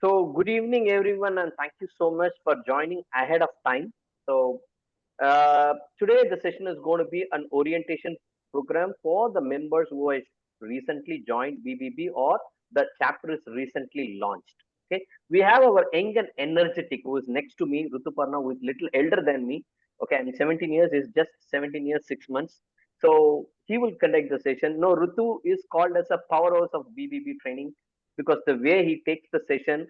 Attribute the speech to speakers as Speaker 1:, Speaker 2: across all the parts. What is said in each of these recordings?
Speaker 1: So, good evening, everyone, and thank you so much for joining ahead of time. So, today the session is going to be an orientation program for the members who has recently joined BBB or the chapter is recently launched. Okay, we have our young and energetic who is next to me, Ruthuparna, who is little elder than me. Okay, I'm 17 years, is just 17 years, 6 months. So, he will conduct the session. No, Ruthu is called as a powerhouse of BBB training because the way he takes the session,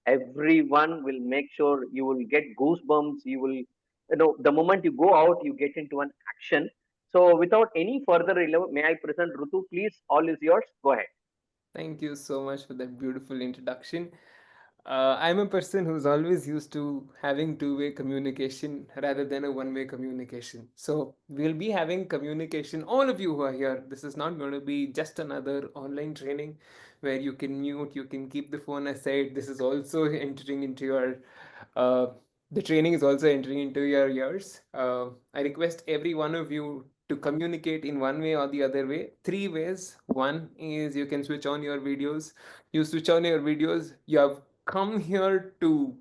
Speaker 1: everyone will make sure you will get goosebumps. The moment you go out, you get into an action. So, without any further delay, may I present Rutu? Please, all is yours. Go ahead.
Speaker 2: Thank you so much for that beautiful introduction. I'm a person who's always used to having two-way communication rather than a one-way communication. So we'll be having communication, all of you who are here. This is not going to be just another online training where you can mute, you can keep the phone aside. This is also entering into uh, the training is also entering into your ears. I request every one of you to communicate in one way or the other way. Three ways. One is you can switch on your videos. You switch on your videos. You have come here to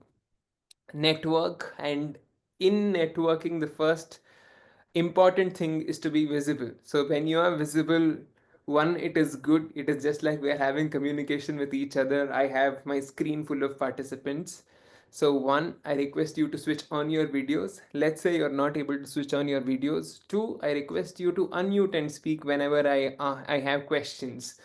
Speaker 2: network, and in networking, the first important thing is to be visible. So when you are visible, one, it is good. It is just like we are having communication with each other. I have my screen full of participants. So one, I request you to switch on your videos. Let's say you're not able to switch on your videos. Two, I request you to unmute and speak whenever I have questions.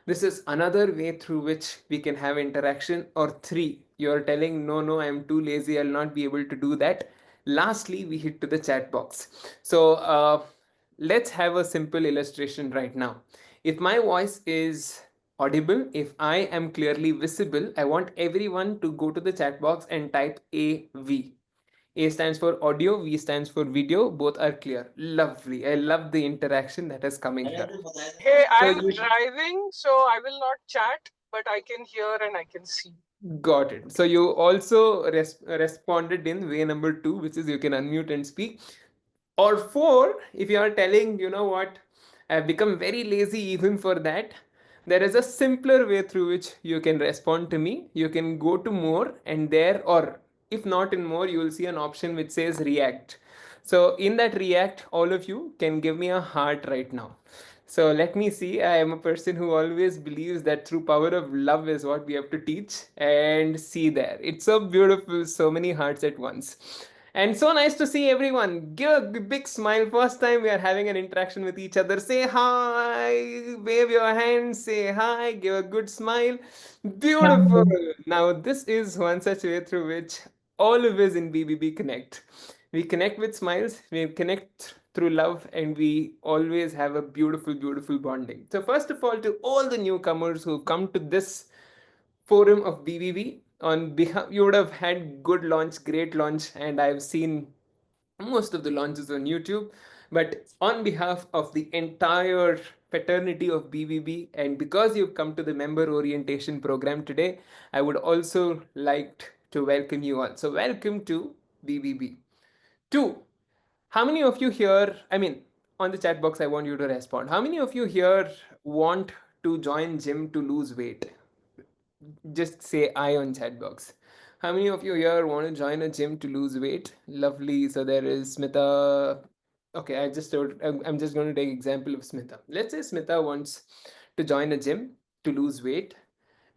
Speaker 2: This is another way through which we can have interaction. Or three, you're telling, no, no, I'm too lazy, I'll not be able to do that. Lastly, we hit to the chat box. So let's have a simple illustration right now. If my voice is audible, if I am clearly visible, I want everyone to go to the chat box and type AV. A stands for audio, V stands for video. Both are clear. Lovely. I love the interaction that is coming here.
Speaker 3: Hey,
Speaker 2: So
Speaker 3: I'm
Speaker 2: you
Speaker 3: driving, so I will not chat, but I can hear and I can see.
Speaker 2: got it. So you also responded in way number two, which is you can unmute and speak. Or four, if you are telling, you know what, I've become very lazy even for that, there is a simpler way through which you can respond to me. You can go to more, and there, or if not in more, you will see an option which says react. So in that react, all of you can give me a heart right now. So let me see. I am a person who always believes that through power of love is what we have to teach, and see there. It's so beautiful, so many hearts at once. And so nice to see everyone. Give a big smile. First time we are having an interaction with each other. Say hi, wave your hand, say hi, give a good smile. Beautiful. Now, this is one such way through which all of us in BBB connect. We connect with smiles, we connect through love, and we always have a beautiful, beautiful bonding. So, first of all, to all the newcomers who've come to this forum of BBB, on behalf, you would have had good launch, great launch, and I've seen most of the launches on YouTube. But on behalf of the entire fraternity of BBB, and because you've come to the member orientation program today, I would also like to welcome you all. So, welcome to BBB. Two, how many of you here, I mean, on the chat box, I want you to respond. How many of you here want to join gym to lose weight? Just say I on chat box. How many of you here want to join a gym to lose weight? Lovely. So there is Smita. Okay, I'm just going to take example of Smita. Let's say Smita wants to join a gym to lose weight,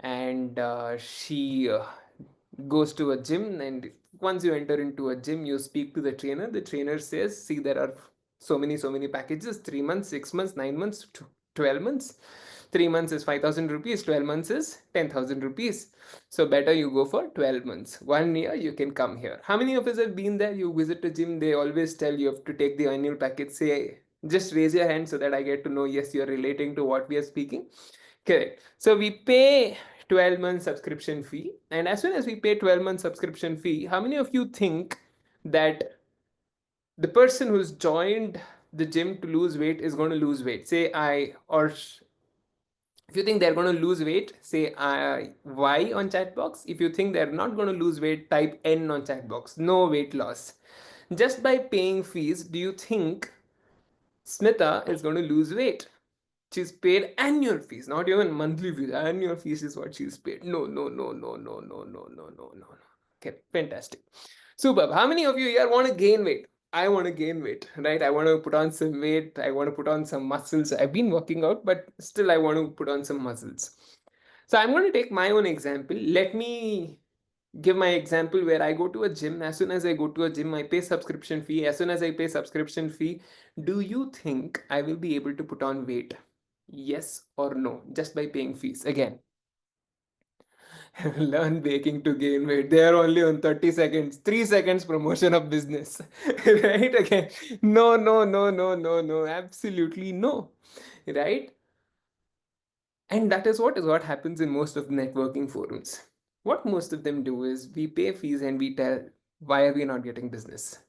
Speaker 2: and she goes to a gym. And once you enter into a gym, you speak to the trainer. The trainer says, see, there are so many packages: 3 months, 6 months, 9 months, 12 months. 3 months is 5,000 rupees, 12 months is 10,000 rupees. So better you go for 12 months. 1 year you can come here. How many of us have been there? You visit a gym, they always tell you have to take the annual package. Say, just raise your hand so that I get to know, yes, you're relating to what we are speaking. Correct. So we pay 12-month subscription fee. And as soon as we pay 12-month subscription fee, how many of you think that the person who's joined the gym to lose weight is going to lose weight? Say I, or if you think they're going to lose weight, say Y on chat box. If you think they're not going to lose weight, type N on chat box. No weight loss. Just by paying fees, do you think Smita is going to lose weight? She's paid annual fees, not even monthly fees. Annual fees is what she's paid. No, no, no, no, no, no, no, no, no, no. Okay, fantastic. Superb. How many of you here want to gain weight? I want to gain weight, right? I want to put on some weight. I want to put on some muscles. I've been working out, but still I want to put on some muscles. So I'm going to take my own example. Let me give my example where I go to a gym. As soon as I go to a gym, I pay subscription fee. As soon as I pay subscription fee, do you think I will be able to put on weight? Yes or no? Just by paying fees. Again, learn baking to gain weight. They are only on 30 seconds, 3 seconds promotion of business. Right? Again, no, no, no, no, no, no. Absolutely no. Right? And that is what happens in most of the networking forums. What most of them do is we pay fees and we tell why are we not getting business,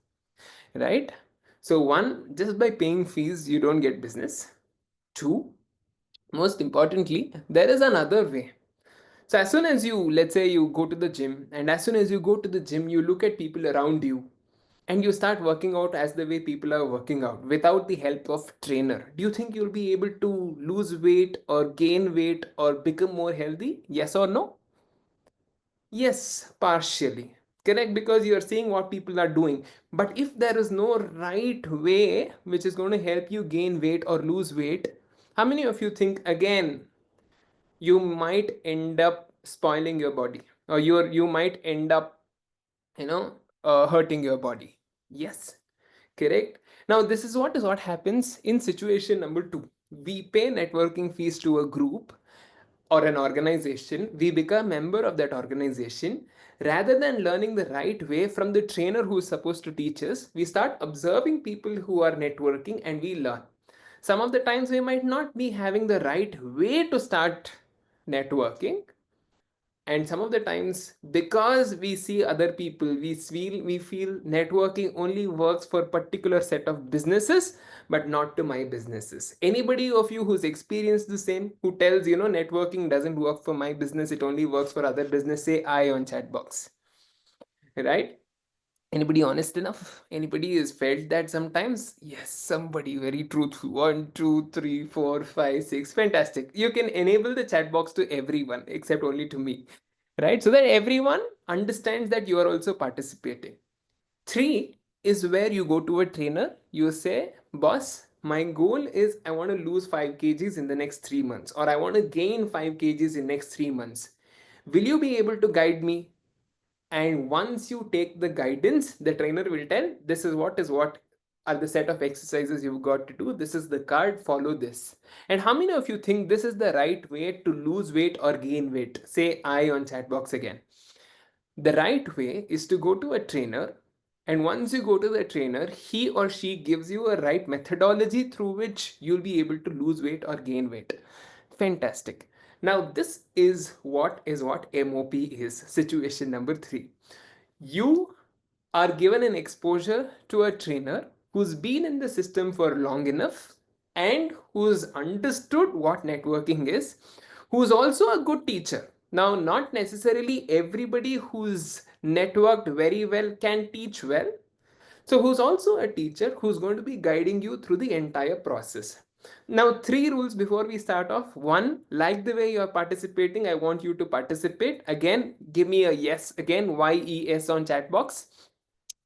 Speaker 2: right? So one, just by paying fees you don't get business. Two, most importantly, there is another way. So as soon as you, let's say you go to the gym, and as soon as you go to the gym, you look at people around you and you start working out as the way people are working out without the help of trainer. Do you think you'll be able to lose weight or gain weight or become more healthy? Yes or no? Yes, partially. Correct, because you are seeing what people are doing. But if there is no right way which is going to help you gain weight or lose weight, how many of you think again you might end up spoiling your body, or you might end up, you know, hurting your body? Yes, correct. Now this is what happens in situation number two. We pay networking fees to a group or an organization. We become a member of that organization. Rather than learning the right way from the trainer who is supposed to teach us, we start observing people who are networking and we learn. Some of the times we might not be having the right way to start networking, and some of the times because we see other people, we feel networking only works for particular set of businesses but not to my businesses. Anybody of you who's experienced the same, who tells, networking doesn't work for my business, it only works for other business, say I on chat box, right? Anybody honest enough? Anybody has felt that sometimes? Yes, somebody very truthful. One, two, three, four, five, six. Fantastic. You can enable the chat box to everyone except only to me, right? So that everyone understands that you are also participating. Three is where you go to a trainer. You say, boss, my goal is I want to lose 5 kgs in the next 3 months, or I want to gain 5 kgs in next 3 months. Will you be able to guide me? And once you take the guidance, the trainer will tell this is what are the set of exercises you've got to do. This is the card, follow this. And how many of you think this is the right way to lose weight or gain weight? Say I on chat box again. The right way is to go to a trainer, and once you go to the trainer, he or she gives you a right methodology through which you'll be able to lose weight or gain weight. Fantastic. Now this is what MOP is. Situation number 3. You are given an exposure to a trainer who's been in the system for long enough and who's understood what networking is, who's also a good teacher. Now, not necessarily everybody who's networked very well can teach well. So, who's also a teacher who's going to be guiding you through the entire process. Now, 3 rules before we start off. One, like the way you're participating, I want you to participate. Again, give me a yes again, YES on chat box.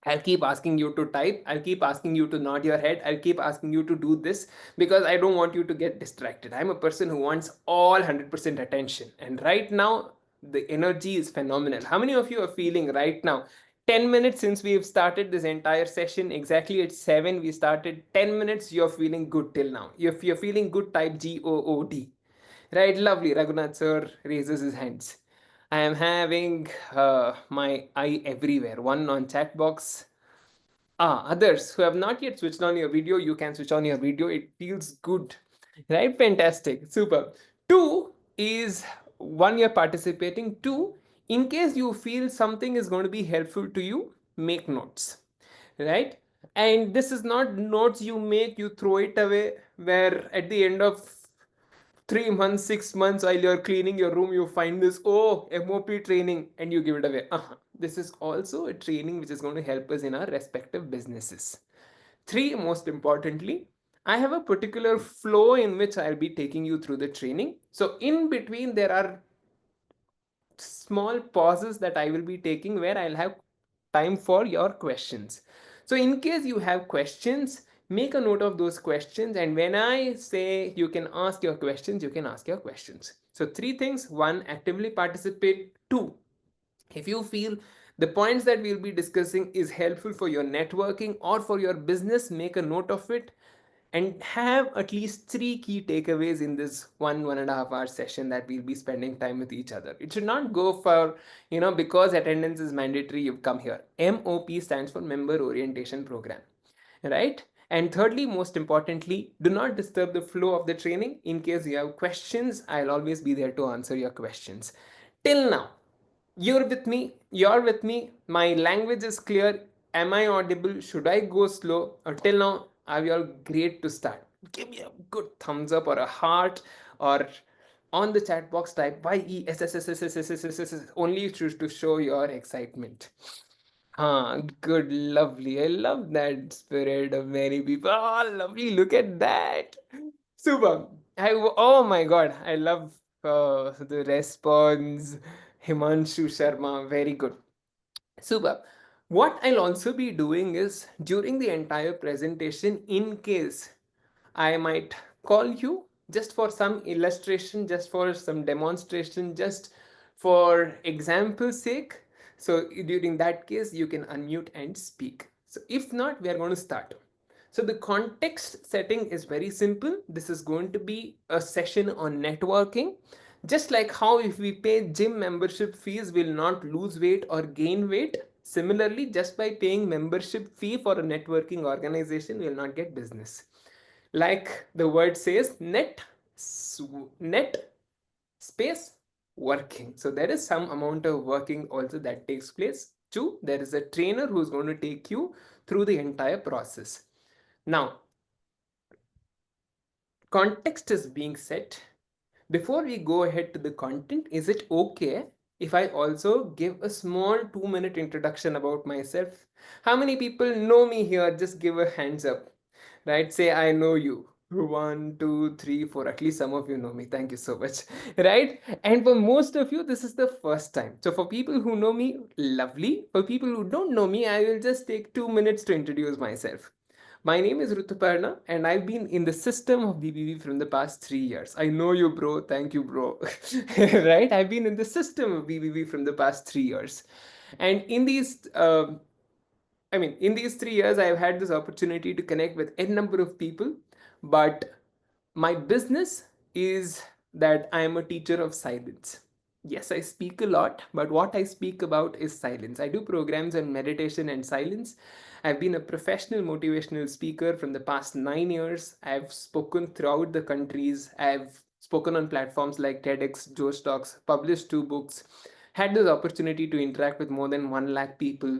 Speaker 2: I'll keep asking you to type. I'll keep asking you to nod your head. I'll keep asking you to do this because I don't want you to get distracted. I'm a person who wants all 100% attention. And right now, the energy is phenomenal. How many of you are feeling right now? 10 minutes since we've started this entire session, exactly at 7, we started 10 minutes. You're feeling good till now. If you're feeling good, type GOOD. Right, lovely. Raghunath sir raises his hands. I am having my eye everywhere. One on chat box. Others who have not yet switched on your video, you can switch on your video. It feels good. Right? Fantastic. Super. Two is one you're participating. Two, in case you feel something is going to be helpful to you, make notes. Right? And this is not notes you make, you throw it away, where at the end of 3 months, 6 months, while you're cleaning your room, you find this, oh, MOP training, and you give it away. This is also a training which is going to help us in our respective businesses. Three, most importantly, I have a particular flow in which I'll be taking you through the training. So in between, there are small pauses that I will be taking where I'll have time for your questions. So, in case you have questions, make a note of those questions. And when I say you can ask your questions, you can ask your questions. So, three things: one, actively participate; two, if you feel the points that we'll be discussing is helpful for your networking or for your business, make a note of it and have at least three key takeaways in this 1.5 hour session that we'll be spending time with each other. It should not go for, because attendance is mandatory, you've come here. MOP stands for Member Orientation Program, right? And thirdly, most importantly, do not disturb the flow of the training. In case you have questions, I'll always be there to answer your questions. Till now, you're with me, my language is clear. Am I audible? Should I go slow? Or till now, are you all great to start? Give me a good thumbs up or a heart, or on the chat box type YESSSSSSSSS only to show your excitement. Good, lovely. I love that spirit of many people. Oh, lovely. Look at that. Super. Oh my God. I love the response. Himanshu Sharma. Very good. Super. What I'll also be doing is during the entire presentation, in case I might call you just for some illustration, just for some demonstration, just for example's sake. So during that case, you can unmute and speak. So if not, we are going to start. So the context setting is very simple. This is going to be a session on networking. Just like how if we pay gym membership fees, we'll not lose weight or gain weight. Similarly, just by paying membership fee for a networking organization, we'll not get business. Like the word says, net space working. So there is some amount of working also that takes place. Two, there is a trainer who's going to take you through the entire process. Now, context is being set. Before we go ahead to the content, is it okay if I also give a small 2-minute introduction about myself? How many people know me here? Just give a hands up, right? Say, I know you. One, two, three, four. At least some of you know me. Thank you so much. Right? And for most of you, this is the first time. So for people who know me, lovely. For people who don't know me, I will just take 2 minutes to introduce myself. My name is Ruthuparna, and I've been in the system of BBB from the past 3 years. I know you, bro. Thank you, bro. Right? I've been in the system of BBB from the past 3 years. And in these 3 years, I've had this opportunity to connect with n number of people, but my business is that I am a teacher of silence. Yes, I speak a lot, but what I speak about is silence. I do programs on meditation and silence. I've been a professional motivational speaker from the past 9 years. I've spoken throughout the countries. I've spoken on platforms like TEDx, Joe Stocks, published 2 books, had this opportunity to interact with more than 1 lakh people.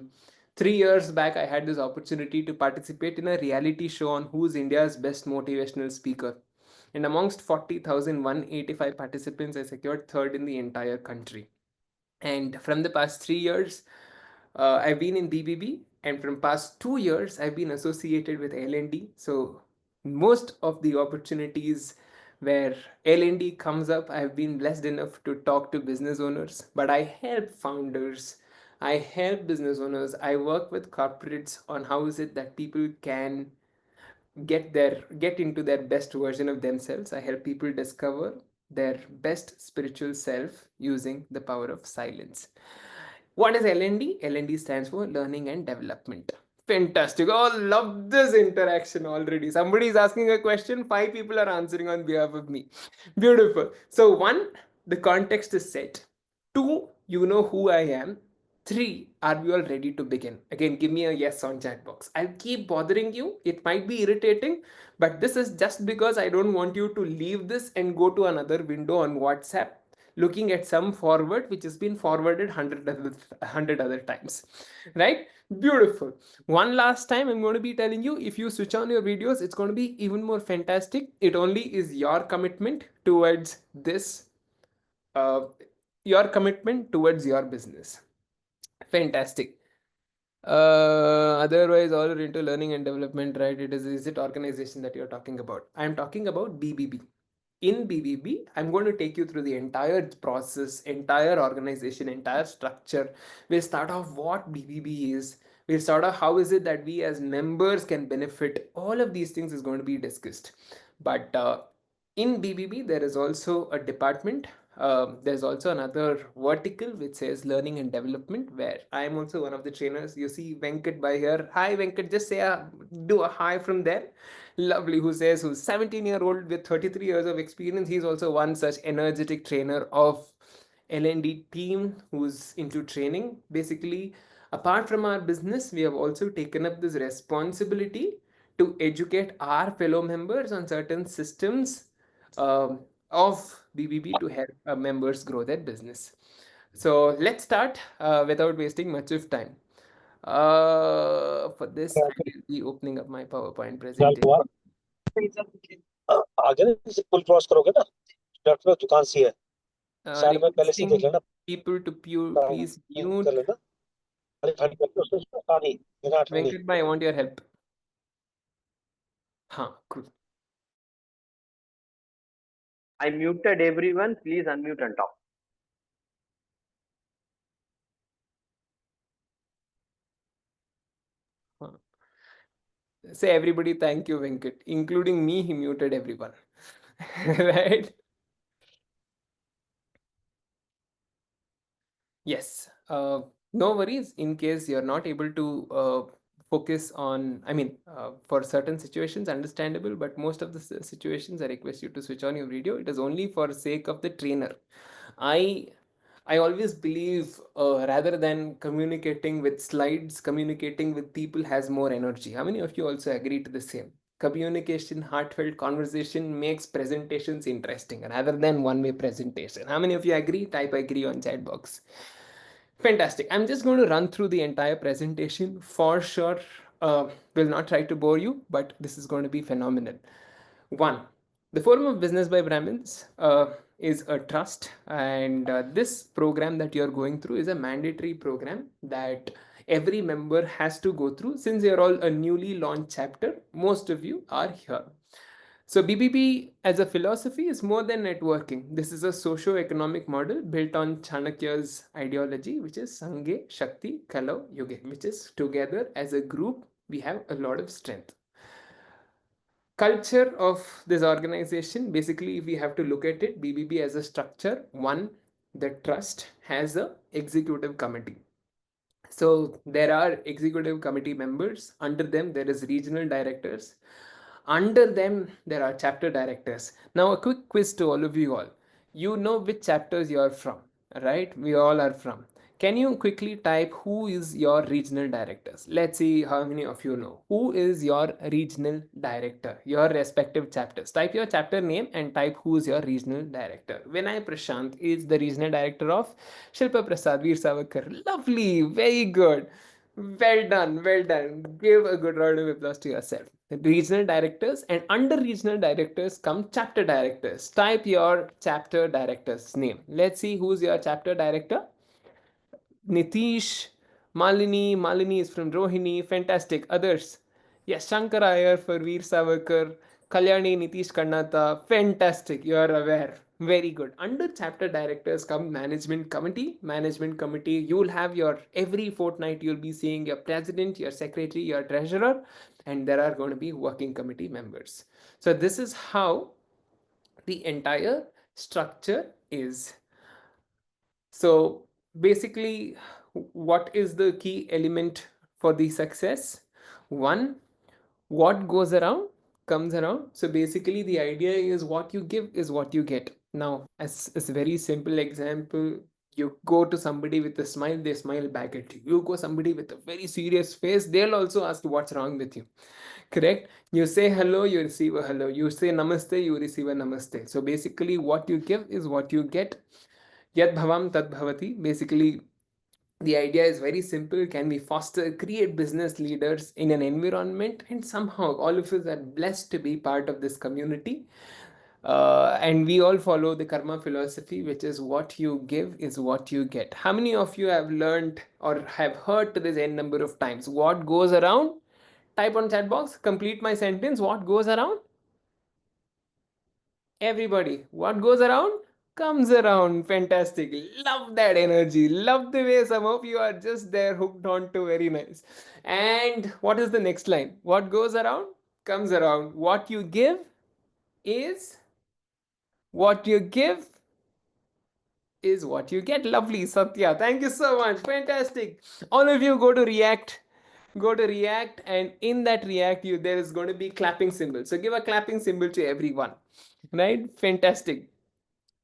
Speaker 2: 3 years back, I had this opportunity to participate in a reality show on who's India's best motivational speaker. And amongst 40,185 participants, I secured third in the entire country. And from the past 3 years, I've been in BBB, and from past 2 years, I've been associated with L&D. So most of the opportunities where L&D comes up, I've been blessed enough to talk to business owners, but I help founders. I help business owners. I work with corporates on how is it that people can get into their best version of themselves. I help people discover their best spiritual self using the power of silence. What is LND? LND stands for learning and development. Fantastic. Oh, love this interaction already. Somebody is asking a question, 5 people are answering on behalf of me. Beautiful. So, one, the context is set. Two, you know who I am. Three, are we all ready to begin? Again, give me a yes on chat box. I'll keep bothering you. It might be irritating, but this is just because I don't want you to leave this and go to another window on WhatsApp looking at some forward which has been forwarded 100 other times, right? Beautiful. One last time, I'm going to be telling you, if you switch on your videos, it's going to be even more fantastic. It only is your commitment towards this, uh, your commitment towards your business. Fantastic. Otherwise, all are into learning and development, right? Is it organization that you're talking about? I'm talking about BBB. In BBB, I'm going to take you through the entire process, entire organization, entire structure. We'll start off what BBB is. We'll start off how is it that we as members can benefit. All of these things is going to be discussed. But in BBB, there is also a department. There's also another vertical which says learning and development, where I am also one of the trainers. You see Venkat by here. Hi, Venkat. Just say do a hi from there. Lovely. Who says who's 17-year-old with 33 years of experience. He's also one such energetic trainer of L&D team who's into training. Basically, apart from our business, we have also taken up this responsibility to educate our fellow members on certain systems of BBB to help members grow their business. So let's start without wasting much of time. For this, I will be opening up my PowerPoint presentation.
Speaker 4: आगे ना जैसे पुल cross करोगे ना doctor की दुकान सी है side में पहले से देख
Speaker 2: Requesting
Speaker 4: लेना
Speaker 2: people to please
Speaker 4: कर
Speaker 2: mute.
Speaker 4: लेना अरे खड़ी करके उसमें पानी बिना ठंडी
Speaker 2: Venkat bhai, I want your help. Cool.
Speaker 1: I muted everyone. Please unmute and talk.
Speaker 2: Say everybody thank you, Venkat. Including me, he muted everyone. Right? Yes. No worries in case you're not able to focus on, for certain situations, understandable, but most of the situations I request you to switch on your video. It is only for sake of the trainer. I I always believe rather than communicating with slides, communicating with people has more energy. How many of you also agree to the same? Communication, heartfelt conversation makes presentations interesting rather than one-way presentation. How many of you agree? Type agree on chat box. Fantastic. I'm just going to run through the entire presentation for sure. Will not try to bore you, but this is going to be phenomenal. One, the Forum of Business by Brahmins is a trust, and this program that you're going through is a mandatory program that every member has to go through. Since you're all a newly launched chapter, most of you are here. So BBB as a philosophy is more than networking. This is a socio-economic model built on Chanakya's ideology, which is Sanghe, Shakti, Kalau, Yuge, which is together as a group, we have a lot of strength. Culture of this organization, basically, if we have to look at it, BBB as a structure, one, the trust has a executive committee. So there are executive committee members. Under them, there is regional directors. Under them, there are chapter directors. Now, a quick quiz to all of you all. You know which chapters you are from, right? We all are from. Can you quickly type who is your regional directors? Let's see how many of you know. Who is your regional director? Your respective chapters. Type your chapter name and type who is your regional director. Vinay Prashant is the regional director of Shilpa Prasad Veer Savarkar. Lovely, very good. Well done, well done. Give a good round of applause to yourself. Regional directors, and under regional directors come chapter directors. Type your chapter director's name. Let's see who's your chapter director. Nitish, Malini. Malini is from Rohini. Fantastic. Others. Yes, Shankar Iyer for Veer Savarkar. Kalyani Nitish Kannata. Fantastic. You are aware. Very good. Under chapter directors come management committee. Management committee, you will have your every fortnight, you'll be seeing your president, your secretary, your treasurer, and there are going to be working committee members. So, this is how the entire structure is. So basically, what is the key element for the success? One, what goes around comes around. So basically, the idea is what you give is what you get. Now, as a very simple example, you go to somebody with a smile, they smile back at you. You go somebody with a very serious face, they'll also ask what's wrong with you. Correct? You say hello, you receive a hello. You say namaste, you receive a namaste. So basically, what you give is what you get. Yad bhavam tad bhavati. Basically, the idea is very simple. Can we foster, create business leaders in an environment? And somehow all of us are blessed to be part of this community. And we all follow the karma philosophy, which is what you give is what you get. How many of you have learned or have heard to this n number of times? What goes around? Type on chat box, complete my sentence. What goes around? Everybody, what goes around comes around. Fantastic. Love that energy. Love the way some of you are just there hooked on to. Very nice. And what is the next line? What goes around comes around. What you give is what you give is what you get. Lovely, Satya. Thank you so much. Fantastic. All of you go to React. Go to React, and in that React, there is going to be clapping symbol. So give a clapping symbol to everyone. Right? Fantastic.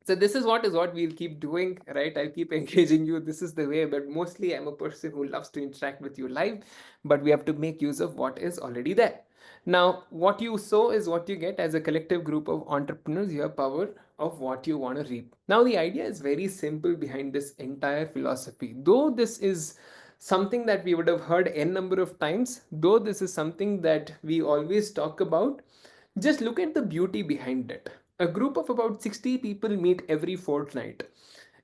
Speaker 2: So this is what we'll keep doing, right? I'll keep engaging you. This is the way, but mostly I'm a person who loves to interact with you live, but we have to make use of what is already there. Now, what you sow is what you get. As a collective group of entrepreneurs, you have power of what you want to reap. Now, the idea is very simple behind this entire philosophy. Though this is something that we would have heard n number of times, though this is something that we always talk about, just look at the beauty behind it. A group of about 60 people meet every fortnight.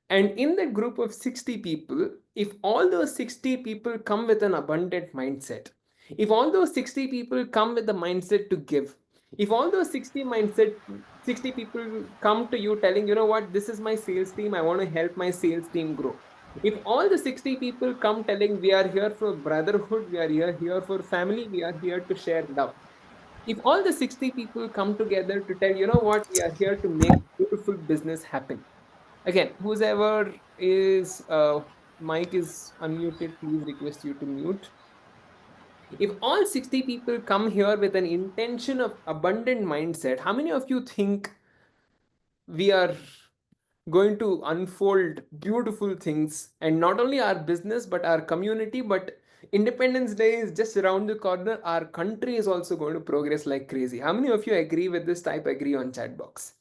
Speaker 2: And in that group of 60 people, if all those 60 people come with an abundant mindset, if all those 60 people come with the mindset to give, if all those 60 people come to you telling, you know what, this is my sales team, I want to help my sales team grow. If all the 60 people come telling, we are here for brotherhood, we are here for family, we are here to share love, if all the 60 people come together to tell, you know what, we are here to make beautiful business happen. Again, whoever is mic is unmuted, please request you to mute. If all 60 people come here with an intention of abundant mindset, how many of you think we are going to unfold beautiful things, and not only our business but our community, but Independence Day is just around the corner, our country is also going to progress like crazy? How many of you agree with this? Type agree on chat box.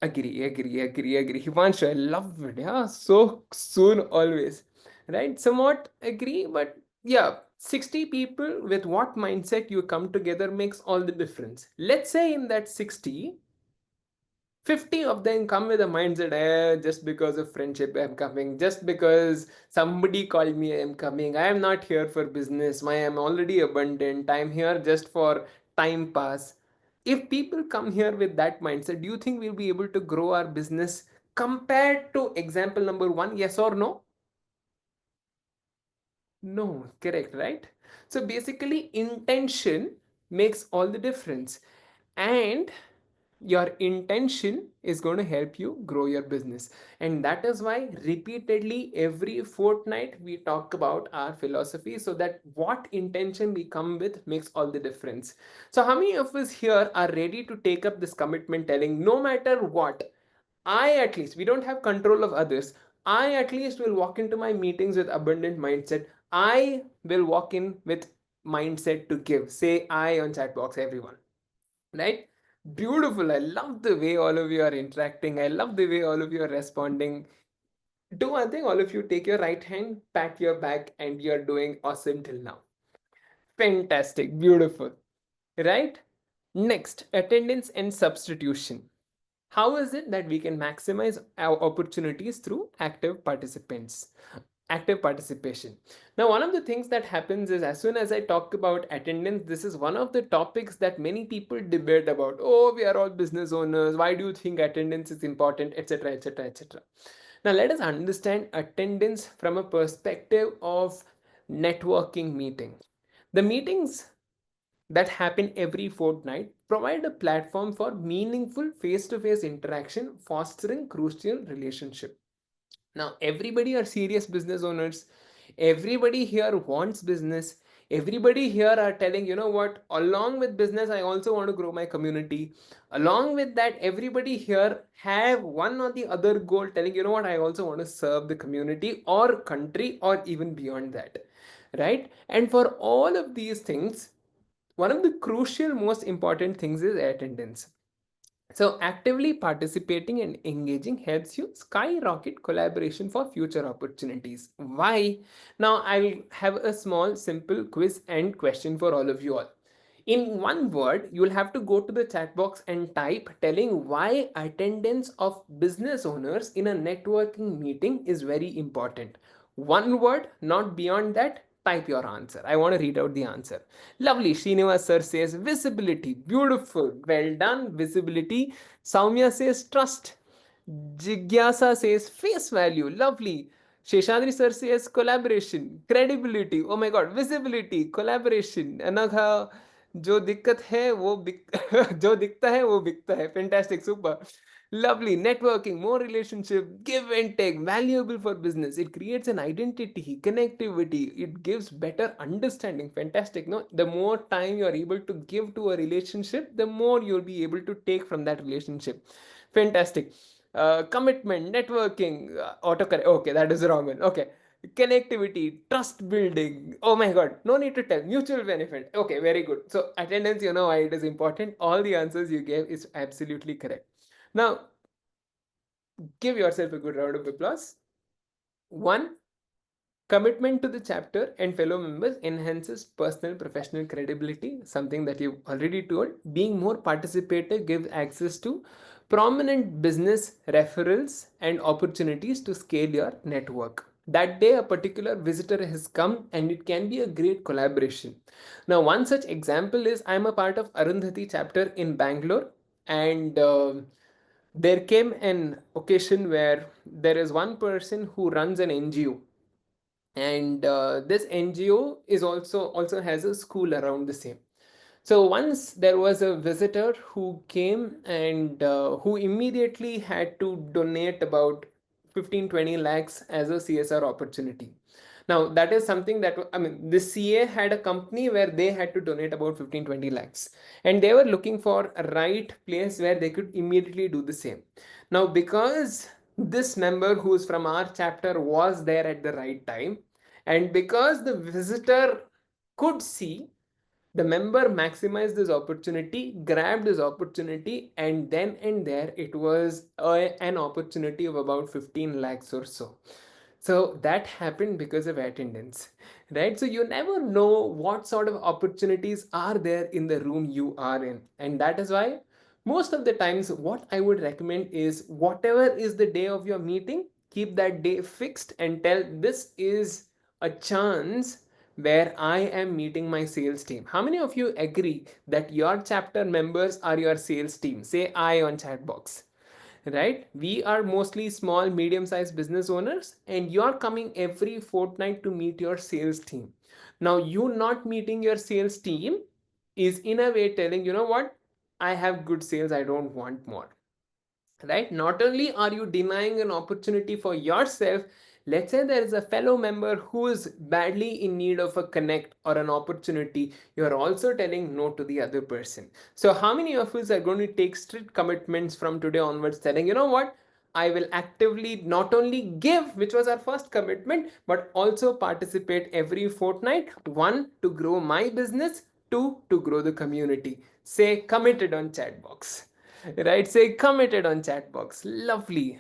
Speaker 2: Agree. Himanshu, I love it. Yeah, so soon always. Right? Somewhat agree, but yeah, 60 people with what mindset you come together makes all the difference. Let's say in that 60, 50 of them come with a mindset, just because of friendship I'm coming, just because somebody called me I'm coming, I am not here for business, I am already abundant, I'm here just for time pass. If people come here with that mindset, do you think we'll be able to grow our business compared to example number one? Yes or no? No, correct, right? So basically, intention makes all the difference. And your intention is going to help you grow your business. And that is why repeatedly every fortnight we talk about our philosophy, so that what intention we come with makes all the difference. So how many of us here are ready to take up this commitment, telling no matter what, I at least, we don't have control of others, I at least will walk into my meetings with abundant mindset, I will walk in with mindset to give? Say I on chat box, everyone. Right? Beautiful. I love the way all of you are interacting. I love the way all of you are responding. Do one thing, all of you take your right hand, pat your back, and you're doing awesome till now. Fantastic. Beautiful. Right? Next, attendance and substitution. How is it that we can maximize our opportunities through active participation? Now, one of the things that happens is, as soon as I talk about attendance, this is one of the topics that many people debate about. Oh, we are all business owners, why do you think attendance is important, etc., etc., etc. Now, let us understand attendance from a perspective of networking meeting. The meetings that happen every fortnight provide a platform for meaningful face-to-face interaction, fostering crucial relationship. Now, everybody are serious business owners. Everybody here wants business. Everybody here are telling, you know what, along with business, I also want to grow my community. Along with that, everybody here have one or the other goal, telling, you know what, I also want to serve the community or country or even beyond that. Right? And for all of these things, one of the crucial, most important things is attendance. So, actively participating and engaging helps you skyrocket collaboration for future opportunities. Why? Now, I will have a small, simple quiz and question for all of you all. In one word, you will have to go to the chat box and type telling why attendance of business owners in a networking meeting is very important. One word, not beyond that. Type your answer. I want to read out the answer. Lovely. Srinivas sir says visibility. Beautiful. Well done. Visibility. Soumya says trust. Jigyasa says face value. Lovely. Sheshadri sir says collaboration, credibility. Oh my god, visibility, collaboration. Anagha, जो दिक्कत है वो जो दिखता है वो बिकता है. Fantastic, super. Lovely. Networking, more relationship, give and take, valuable for business. It creates an identity, connectivity. It gives better understanding. Fantastic. No, the more time you are able to give to a relationship, the more you'll be able to take from that relationship. Fantastic. Commitment, networking, autocorrect. Okay, that is the wrong one. Okay. Connectivity, trust building. Oh my god, no need to tell. Mutual benefit. Okay, very good. So, attendance, you know why it is important. All the answers you gave is absolutely correct. Now, give yourself a good round of applause. One, commitment to the chapter and fellow members enhances personal professional credibility, something that you've already told. Being more participative gives access to prominent business referrals and opportunities to scale your network. That day, a particular visitor has come and it can be a great collaboration. Now, one such example is I'm a part of Arundhati chapter in Bangalore, and there came an occasion where there is one person who runs an NGO, and this NGO is also has a school around the same. So once there was a visitor who came and who immediately had to donate about 15-20 lakhs as a CSR opportunity. Now that is something that, I mean, the CA had a company where they had to donate about 15-20 lakhs, and they were looking for a right place where they could immediately do the same. Now because this member who's from our chapter was there at the right time, and because the visitor could see, the member maximized this opportunity, grabbed this opportunity, and then and there it was an opportunity of about 15 lakhs or so. So that happened because of attendance, right? So you never know what sort of opportunities are there in the room you are in. And that is why most of the times what I would recommend is whatever is the day of your meeting, keep that day fixed and tell this is a chance where I am meeting my sales team. How many of you agree that your chapter members are your sales team? Say I on chat box, right? We are mostly small medium sized business owners, and you're coming every fortnight to meet your sales team. Now you not meeting your sales team is in a way telling, you know what, I have good sales, I don't want more, right? Not only are you denying an opportunity for yourself, let's say there is a fellow member who is badly in need of a connect or an opportunity, you are also telling no to the other person. So how many of us are going to take strict commitments from today onwards, telling, you know what, I will actively not only give, which was our first commitment, but also participate every fortnight. One, to grow my business. Two, to grow the community. Say committed on chat box. Right, say committed on chat box. Lovely.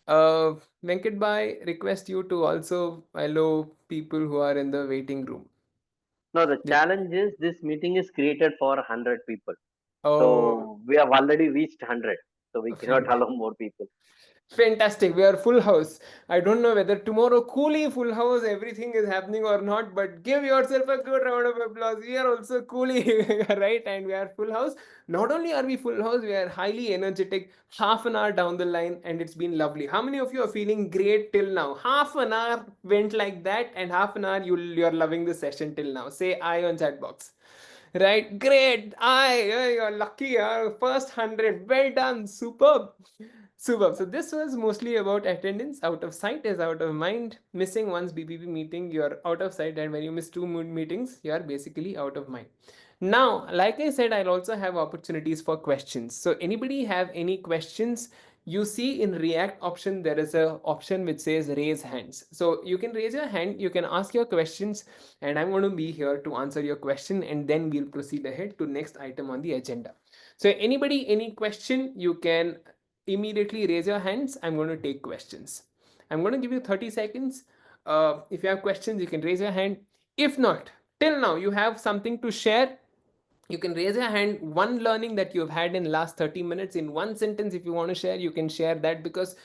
Speaker 2: Uh, Venkat Bhai, request you to also allow people who are in the waiting room.
Speaker 1: No, the
Speaker 2: Yeah.
Speaker 1: challenge is this meeting is created for 100 people.
Speaker 2: Oh,
Speaker 1: So we have already reached 100. So we cannot
Speaker 2: fantastic.
Speaker 1: allow more people.
Speaker 2: Fantastic. We are full house. I don't know whether tomorrow coolly full house everything is happening or not, but give yourself a good round of applause. We are also coolly right, and we are full house. Not only are we full house, we are highly energetic. Half an hour down the line, and it's been lovely. How many of you are feeling great till now? Half an hour went like that, and half an hour you're loving the session till now. Say I on chat box. Right, great. You're lucky. First 100. Well done. Superb. Superb. So this was mostly about attendance. Out of sight is out of mind. Missing one's BBB meeting, you're out of sight, and when you miss two meetings, you're basically out of mind. Now, like I said, I'll also have opportunities for questions. So anybody have any questions? You see in React option, there is a option which says raise hands. So you can raise your hand, you can ask your questions, and I'm going to be here to answer your question, and then we'll proceed ahead to next item on the agenda. So anybody, any question, you can immediately raise your hands. I'm going to take questions. I'm going to give you 30 seconds. If you have questions, you can raise your hand. If not, till now you have something to share, you can raise your hand. One learning that you've had in last 30 minutes in one sentence, if you want to share, you can share that, because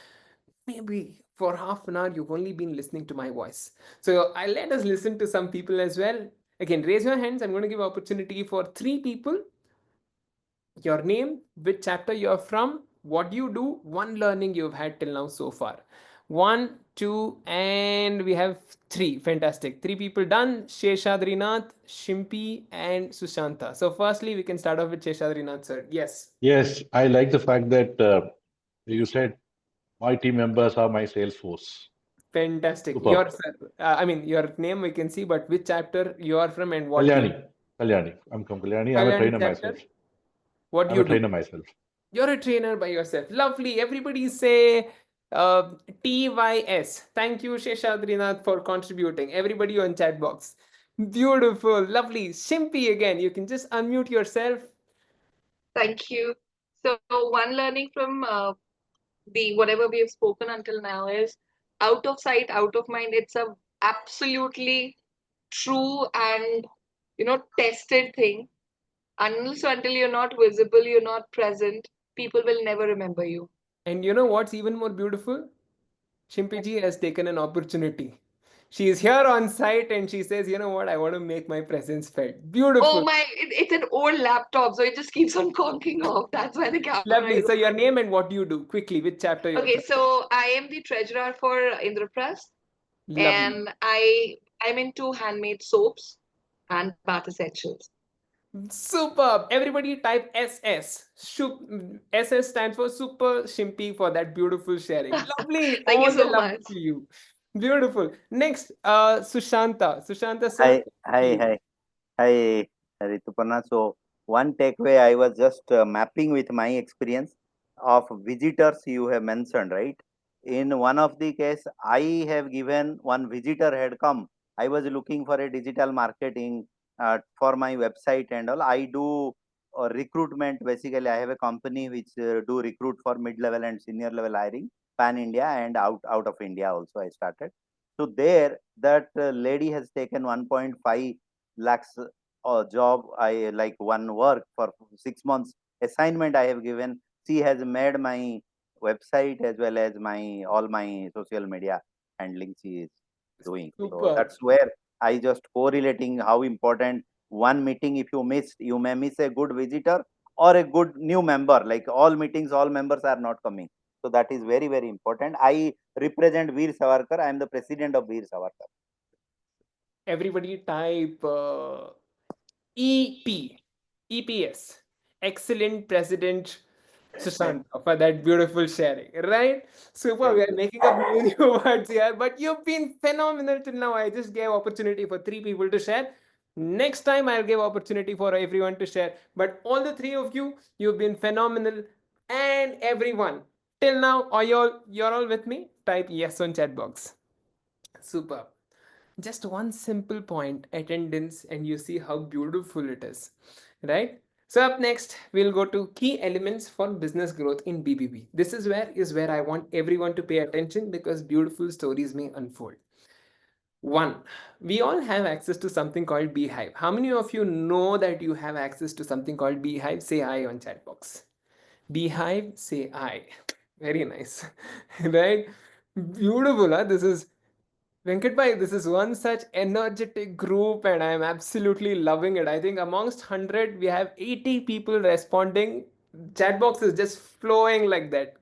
Speaker 2: maybe for half an hour you've only been listening to my voice. So I let us listen to some people as well. Again, raise your hands. I'm going to give opportunity for 3 people. Your name, which chapter you're from, what you do, one learning you've had till now so far. One, two, and we have three. Fantastic. 3 people done. Sheshadrinath, Shimpi, and Sushanta. So, firstly, we can start off with Sheshadrinath, sir. Yes.
Speaker 5: Yes, I like the fact that you said my team members are my sales force.
Speaker 2: Fantastic.
Speaker 5: Superb.
Speaker 2: Your sir, I mean, your name we can see, but which chapter you are from and what you
Speaker 5: Kalyani.
Speaker 2: do.
Speaker 5: Kalyani. I'm from Kalyani. I'm a
Speaker 2: Kalyani
Speaker 5: trainer myself.
Speaker 2: chapter. What do
Speaker 5: I'm a
Speaker 2: you do?
Speaker 5: trainer myself.
Speaker 2: You're a trainer by yourself. Lovely. Everybody say TYS. Thank you, Sheshadrinath, for contributing. Everybody on chat box. Beautiful. Lovely. Shimpi again. You can just unmute yourself.
Speaker 6: Thank you. So one learning from the whatever we have spoken until now is out of sight, out of mind. It's a absolutely true and tested thing. Until you're not visible, you're not present, people will never remember you.
Speaker 2: And you know what's even more beautiful? Shimpiji has taken an opportunity. She is here on site and she says, you know what, I want to make my presence felt.
Speaker 6: Oh
Speaker 2: Beautiful.
Speaker 6: my, it's an old laptop, so it just keeps on conking off. That's why the camera
Speaker 2: Lovely.
Speaker 6: is
Speaker 2: So your
Speaker 6: on.
Speaker 2: name and what do you do? Quickly, which chapter you're
Speaker 6: Okay,
Speaker 2: from?
Speaker 6: so I am the treasurer for Indraprast,
Speaker 2: Lovely.
Speaker 6: and I'm into handmade soaps and bath essentials.
Speaker 2: Superb. Everybody type SS. SS stands for Super Shimpi for that beautiful sharing. Lovely.
Speaker 6: Thank you
Speaker 2: All the
Speaker 6: so
Speaker 2: love
Speaker 6: much.
Speaker 2: to you. Beautiful. Next, Sushanta. Sushanta, sir.
Speaker 7: Hi, hi, hi, hi, Rituparna. So one takeaway I was just mapping with my experience of visitors you have mentioned, right? In one of the case, I have given one visitor had come. I was looking for a digital marketing for my website and all. I do recruitment. Basically, I have a company which do recruit for mid-level and senior level hiring, pan India and out of India also. I started. So there, that lady has taken 1.5 lakhs job. I like one work for 6 months assignment I have given. She has made my website as well as my all my social media handling she is doing. So
Speaker 2: Superb.
Speaker 7: that's where I just correlating how important one meeting if you missed, you may miss a good visitor or a good new member. Like all meetings, all members are not coming. So that is very, very important. I represent Veer Savarkar. I am the president of Veer Savarkar.
Speaker 2: Everybody type EP. EPS. Excellent President Sushant for that beautiful sharing. Right? Super. We
Speaker 7: Thank
Speaker 2: are
Speaker 7: you.
Speaker 2: making up new words here, but you've been phenomenal till now. I just gave opportunity for 3 people to share. Next time I'll give opportunity for everyone to share. But all the 3 of you, you've been phenomenal. And everyone, till now, are you're all with me? Type yes on chat box. Super. Just one simple point, attendance, and you see how beautiful it is, right? So up next, we'll go to key elements for business growth in BBB. This is where I want everyone to pay attention because beautiful stories may unfold. One, we all have access to something called Beehive. How many of you know that you have access to something called Beehive? Say I on chat box. Beehive, say I. Very nice, right? Beautiful, huh? This is Venkat bhai, this is one such energetic group, and I'm absolutely loving it. I think amongst 100, we have 80 people responding. Chat box is just flowing like that,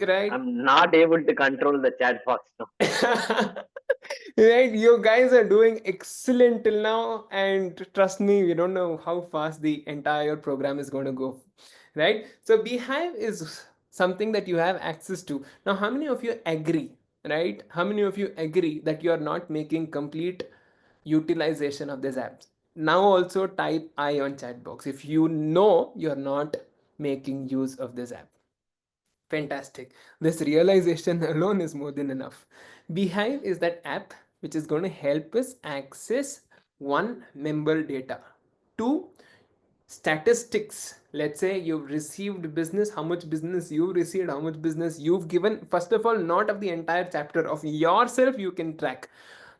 Speaker 2: right?
Speaker 1: I'm not able to control the chat box now.
Speaker 2: Right, you guys are doing excellent till now, and trust me, we don't know how fast the entire program is going to go, right? So, Beehive is something that you have access to. Now, how many of you agree, right? How many of you agree that you are not making complete utilization of this app? Now, also type I on chat box if you know you're not making use of this app. Fantastic. This realization alone is more than enough. Beehive is that app which is going to help us access one, member data, two, statistics. Let's say you've received business, how much business you've received, how much business you've given. First of all, not of the entire chapter, of yourself you can track.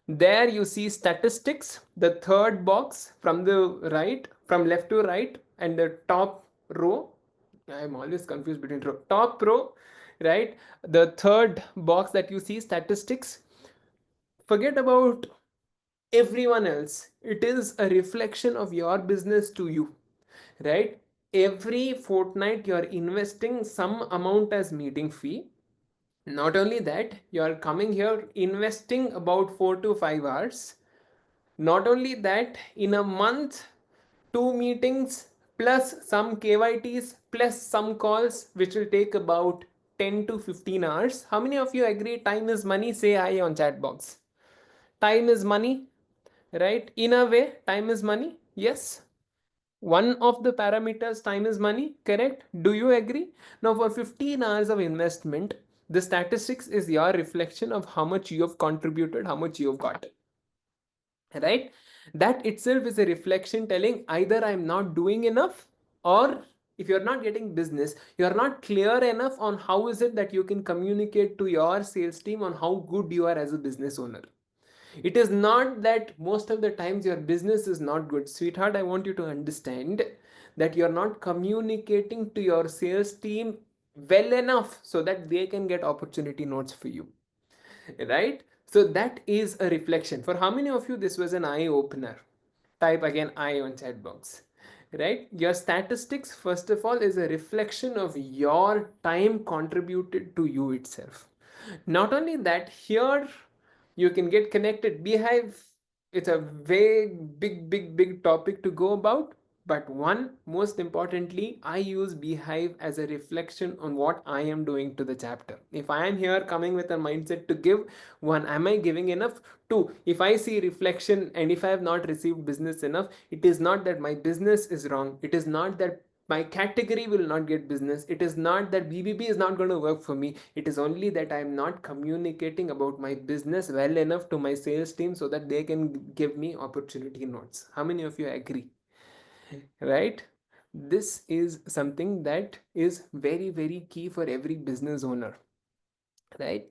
Speaker 2: There you see statistics, the third box from the right, from left to right, and the top row. I'm always confused between row. Top row, right? The third box that you see, statistics. Forget about everyone else. It is a reflection of your business to you, right? Every fortnight you're investing some amount as meeting fee. Not only that, you're coming here investing about 4 to 5 hours. Not only that, in a month, 2 meetings plus some KYTs plus some calls, which will take about 10 to 15 hours. How many of you agree time is money? Say I on chat box. Time is money, right? In a way, time is money. Yes. One of the parameters, time is money, correct? Do you agree? Now, for 15 hours of investment, the statistics is your reflection of how much you have contributed, how much you have got, right? That itself is a reflection telling either I'm not doing enough, or if you're not getting business, you're not clear enough on how is it that you can communicate to your sales team on how good you are as a business owner. It is not that most of the times your business is not good, sweetheart. I want you to understand that you're not communicating to your sales team well enough so that they can get opportunity notes for you, right? So that is a reflection. For how many of you this was an eye opener? Type again I on chat box, right? Your statistics, first of all, is a reflection of your time contributed to you itself. Not only that, here you can get connected. Beehive, it's a very big topic to go about. But one, most importantly, I use Beehive as a reflection on what I am doing to the chapter. If I am here coming with a mindset to give, one, am I giving enough? Two, if I see reflection and if I have not received business enough, it is not that my business is wrong. It is not that my category will not get business. It is not that BBB is not going to work for me. It is only that I am not communicating about my business well enough to my sales team so that they can give me opportunity notes. How many of you agree? Right? This is something that is very key for every business owner, right?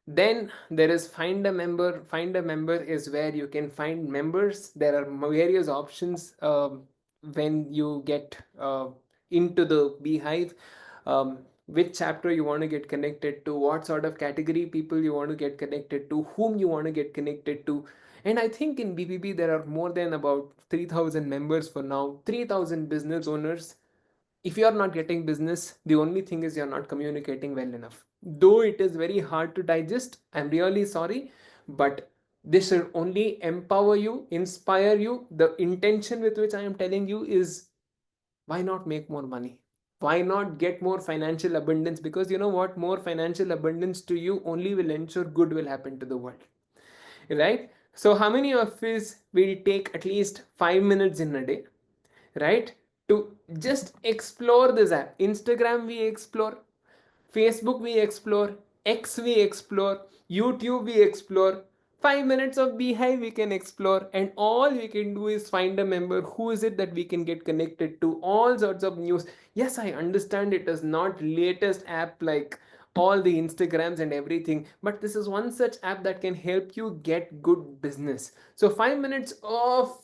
Speaker 2: Then there is find a member. Find a member is where you can find members. There are various options when you get into the Beehive. Which chapter you want to get connected to, what sort of category people you want to get connected to, whom you want to get connected to. And I think in BBB there are more than about 3,000 members for now, 3,000 business owners. If you are not getting business, the only thing is you're not communicating well enough. Though it is very hard to digest, I'm really sorry, but this should only empower you, inspire you. The intention with which I am telling you is, why not make more money? Why not get more financial abundance? Because you know what? More financial abundance to you only will ensure good will happen to the world, right? So how many of us will take at least 5 minutes in a day, right, to just explore this app? Instagram we explore, Facebook we explore, X we explore, YouTube we explore. 5 minutes of Beehive we can explore, and all we can do is find a member. Who is it that we can get connected to? All sorts of news. Yes, I understand it is not latest app like all the Instagrams and everything, but this is one such app that can help you get good business. So 5 minutes of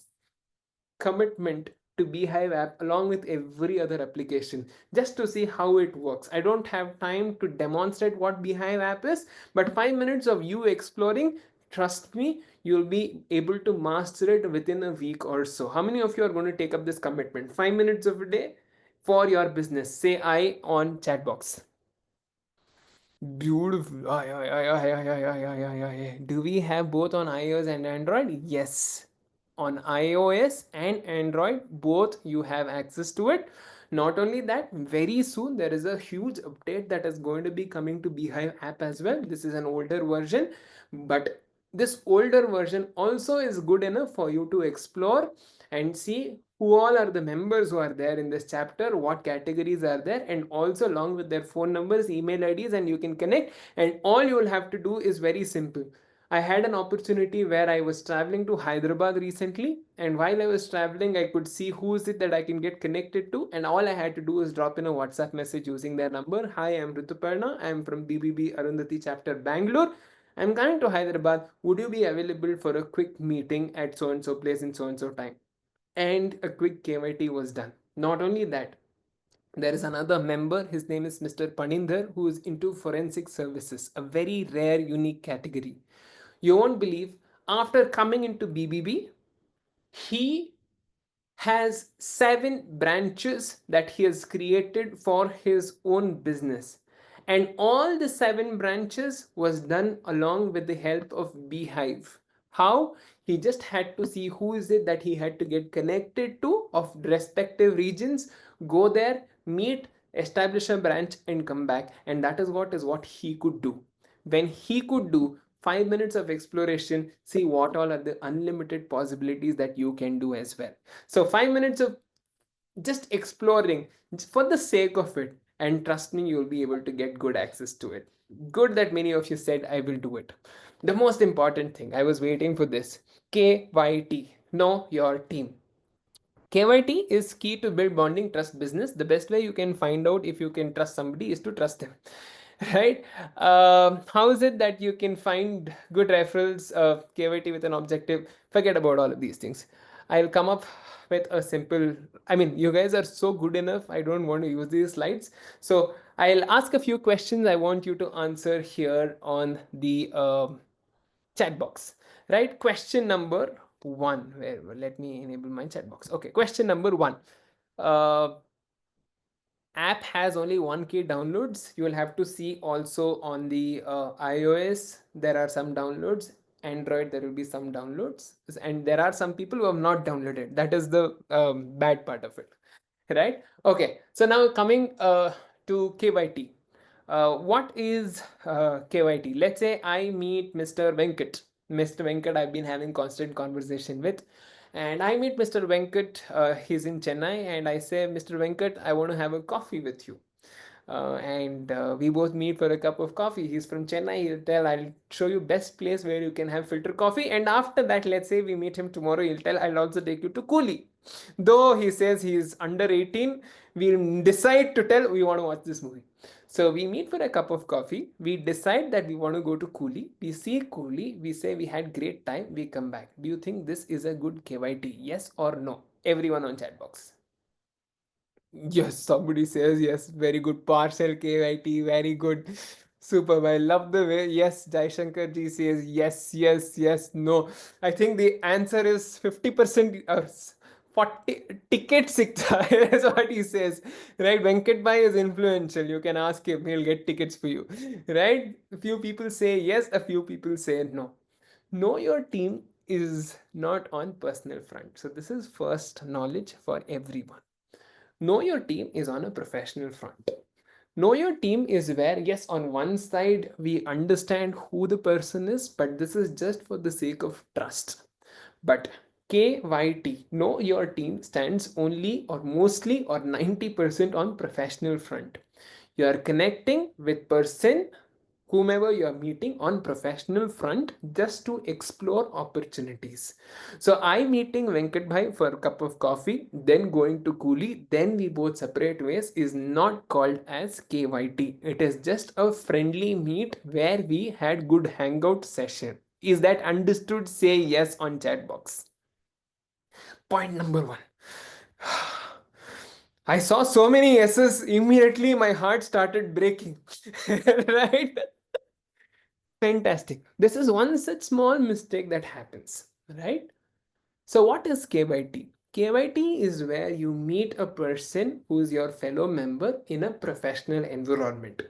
Speaker 2: commitment to Beehive app along with every other application just to see how it works. I don't have time to demonstrate what Beehive app is, but 5 minutes of you exploring, trust me, you'll be able to master it within a week or so. How many of you are going to take up this commitment? 5 minutes of a day for your business. Say I on chat box. Beautiful. Do we have both on iOS and Android? Yes. On iOS and Android, both you have access to it. Not only that, very soon there is a huge update that is going to be coming to Beehive app as well. This is an older version, but this older version also is good enough for you to explore and see who all are the members who are there in this chapter, what categories are there, and also along with their phone numbers, email IDs, and you can connect. And all you will have to do is very simple. I had an opportunity where I was traveling to Hyderabad recently, and while I was traveling, I could see who is it that I can get connected to, and all I had to do is drop in a WhatsApp message using their number. Hi, I'm Ruthuparna. I'm from BBB Arundhati chapter Bangalore. I'm coming to Hyderabad. Would you be available for a quick meeting at so and so place in so and so time? And a quick KYT was done. Not only that, there is another member, his name is Mr. Paninder, who is into forensic services, a very rare, unique category. You won't believe, after coming into BBB, he has 7 branches that he has created for his own business, and all the 7 branches was done along with the help of Beehive. How? He just had to see who is it that he had to get connected to of respective regions, go there, meet, establish a branch, and come back. And that is what he could do. When he could do 5 minutes of exploration, see what all are the unlimited possibilities that you can do as well. So 5 minutes of just exploring for the sake of it, and trust me, you'll be able to get good access to it. Good that many of you said I will do it. The most important thing, I was waiting for this. KYT, know your team. KYT is key to build bonding, trust, business. The best way you can find out if you can trust somebody is to trust them. Right? How is it that you can find good referrals of KYT with an objective? Forget about all of these things. I'll come up with a simple, I mean, you guys are so good enough. I don't want to use these slides. So I'll ask a few questions I want you to answer here on the chat box. Right? Question number 1. Where? Let me enable my chat box. Okay. Question number 1. Uh, app has only 1K downloads. You will have to see also on the iOS there are some downloads, Android there will be some downloads, and there are some people who have not downloaded. That is the bad part of it, right? Okay, so now coming to KYT. What is KYT? Let's say I meet Mr. Venkat. Mr. Venkat I've been having constant conversation with, and I meet Mr. Venkat. He's in Chennai, and I say, Mr. Venkat, I want to have a coffee with you. And we both meet for a cup of coffee. He's from Chennai. He'll tell, I'll show you best place where you can have filter coffee. And after that, let's say we meet him tomorrow, he'll tell, I'll also take you to Cooley. Though he says he's under 18, we'll decide to tell we want to watch this movie. So we meet for a cup of coffee. We decide that we want to go to Cooley. We see Cooley. We say we had great time. We come back. Do you think this is a good KYT? Yes or no? Everyone on chat box. Yes, somebody says yes. Very good. Partial KYT. Very good. Superb. I love the way. Yes, Jai Shankar ji says yes, yes, yes. No. I think the answer is 50%. 40 ticket sikta is what he says, right? Venkat Bhai is influential. You can ask him, he'll get tickets for you, right? A few people say yes, a few people say no. Know your team is not on personal front. So this is first knowledge for everyone. Know your team is on a professional front. Know your team is where, yes, on one side we understand who the person is, but this is just for the sake of trust. But KYT, know your team, stands only or mostly or 90% on professional front. You are connecting with person whomever you are meeting on professional front just to explore opportunities. So I meeting Venkat Bhai for a cup of coffee, then going to Cooley, then we both separate ways is not called as KYT. It is just a friendly meet where we had good hangout session. Is that understood? Say yes on chat box. Point number 1. I saw so many yeses, immediately my heart started breaking. Right? Fantastic. This is one such small mistake that happens, right? So what is KYT? KYT is where you meet a person who is your fellow member in a professional environment,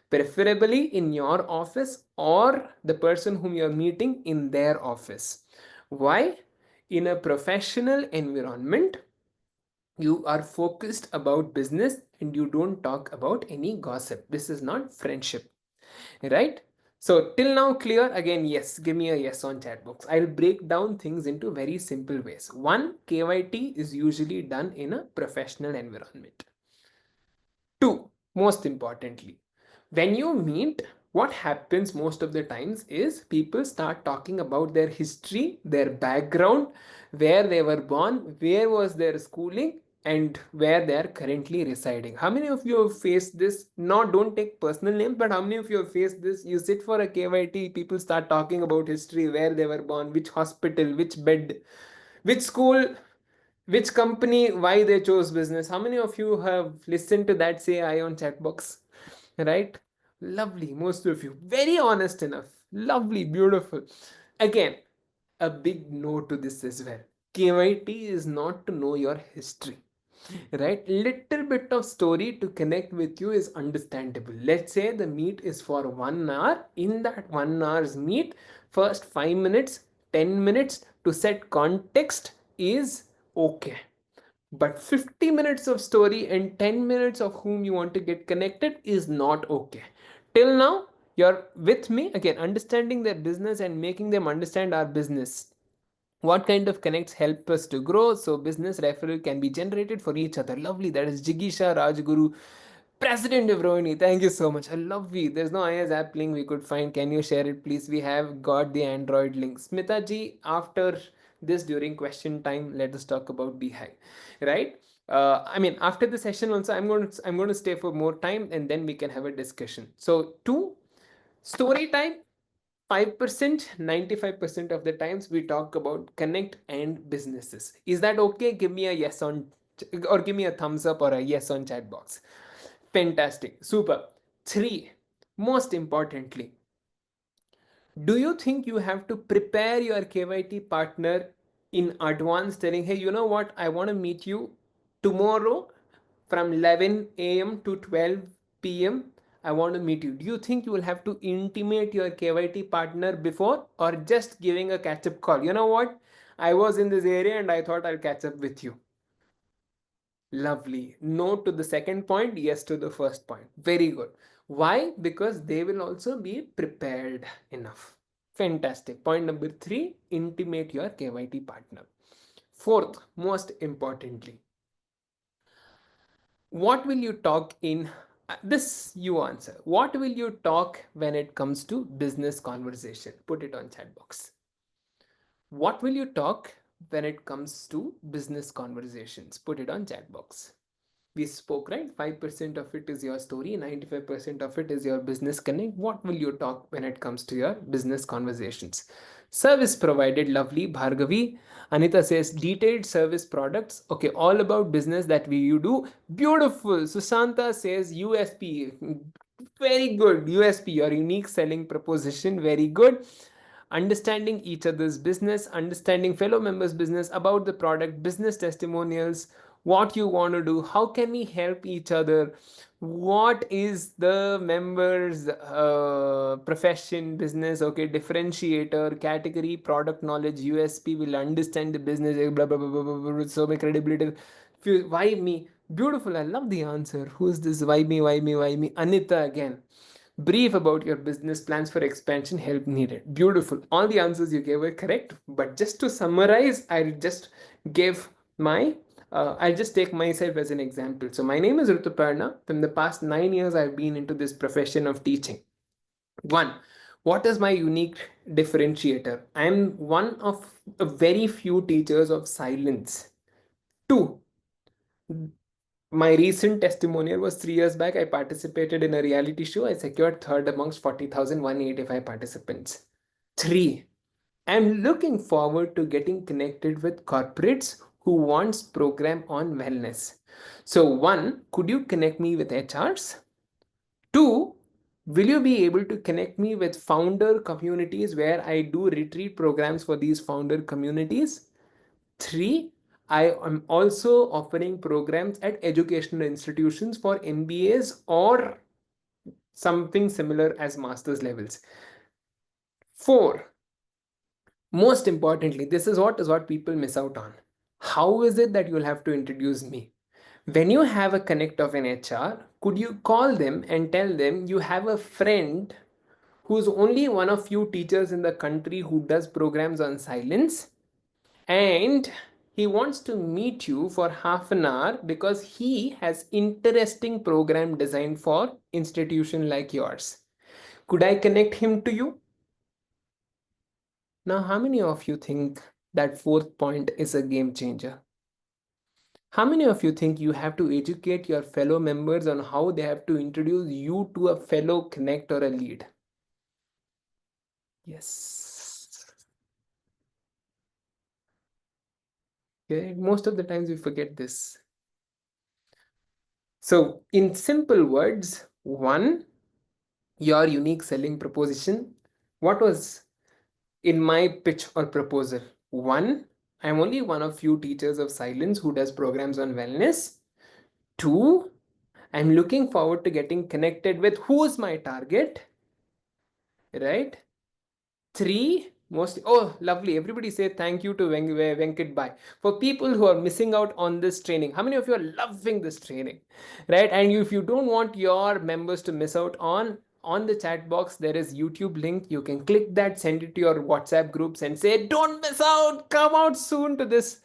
Speaker 2: preferably in your office or the person whom you're meeting in their office. Why? In a professional environment, you are focused about business and you don't talk about any gossip. This is not friendship, right? So till now clear? Again, yes, give me a yes on chat box. I'll break down things into very simple ways. 1, KYT is usually done in a professional environment. 2, most importantly, when you meet, what happens most of the times is people start talking about their history, their background, where they were born, where was their schooling, and where they are currently residing. How many of you have faced this? Not, don't take personal names, but how many of you have faced this? You sit for a KYT, people start talking about history, where they were born, which hospital, which bed, which school, which company, why they chose business. How many of you have listened to that? Say I on chat box, right? Lovely, most of you. Very honest enough. Lovely, beautiful. Again, a big no to this as well. KYT is not to know your history, right? Little bit of story to connect with you is understandable. Let's say the meet is for 1 hour. In that 1 hour's meet, first 5 minutes, 10 minutes to set context is okay. But 50 minutes of story and 10 minutes of whom you want to get connected is not okay. Till now, you're with me again, understanding their business and making them understand our business. What kind of connects help us to grow? So business referral can be generated for each other. Lovely. That is Jigisha Rajguru, President of Rohini. Thank you so much. I love you. There's no IS app link we could find. Can you share it, please? We have got the Android link. Smita ji, after this, during question time, let us talk about Beehive, right? I mean, after the session also, I'm going to stay for more time, and then we can have a discussion. So, two, story time. 5%, 95% of the times we talk about connect and businesses. Is that okay? Give me a yes on, or give me a thumbs up or a yes on chat box. Fantastic. Super. Three, most importantly, do you think you have to prepare your KYT partner in advance, telling, hey, you know what, I want to meet you tomorrow from 11 a.m. to 12 p.m. I want to meet you. Do you think you will have to intimate your KYT partner before, or just giving a catch up call? You know what? I was in this area and I thought I'll catch up with you. Lovely. No to the second point, yes to the first point. Very good. Why? Because they will also be prepared enough. Fantastic. Point number three, intimate your KYT partner. Fourth, most importantly, what will you talk in this? You answer. What will you talk when it comes to business conversation? Put it on chat box. What will you talk when it comes to business conversations? Put it on chat box. We spoke, right? 5% of it is your story, 95% of it is your business connect. What will you talk when it comes to your business conversations? Service provided, lovely. Bhargavi. Anita says detailed service products. Okay, all about business that you do. Beautiful. Susanta says USP. Very good. USP, your unique selling proposition. Very good. Understanding each other's business, understanding fellow members' business, about the product, business testimonials, what you want to do, how can we help each other, what is the members profession, business, okay, differentiator, category, product knowledge, USP, will understand the business, blah blah blah blah, blah, blah, so much credibility. Why me? Beautiful. I love the answer. Who's this? Why me, why me, why me? Anita again. Brief about your business plans for expansion, help needed. Beautiful. All the answers you gave were correct, but just to summarize, I'll just give my I'll just take myself as an example. So my name is Ruthuparna. From the past 9 years, I've been into this profession of teaching. One, what is my unique differentiator? I'm one of a very few teachers of silence. Two, my recent testimonial was 3 years back. I participated in a reality show. I secured third amongst 40,185 participants. Three, I'm looking forward to getting connected with corporates who wants program on wellness. So one, could you connect me with HRs? Two, will you be able to connect me with founder communities where I do retreat programs for these founder communities? Three, I am also offering programs at educational institutions for MBAs or something similar as master's levels. Four, most importantly, this is what people miss out on. How is it that you'll have to introduce me? When you have a connect of an HR, could you call them and tell them you have a friend who's only one of few teachers in the country who does programs on silence, and he wants to meet you for half an hour because he has interesting program designed for institution like yours. Could I connect him to you? Now, how many of you think that fourth point is a game changer? How many of you think you have to educate your fellow members on how they have to introduce you to a fellow connect or a lead? Yes. Okay, most of the times we forget this. So, in simple words, one, your unique selling proposition. What was in my pitch or proposal? One, I'm only one of few teachers of silence who does programs on wellness. Two, I'm looking forward to getting connected with who's my target, right? Three, most, oh, lovely. Everybody say thank you to Venkat Bhai. For people who are missing out on this training, how many of you are loving this training, right? And if you don't want your members to miss out on the chat box, there is YouTube link. You can click that, send it to your WhatsApp groups and say, don't miss out, come out soon to this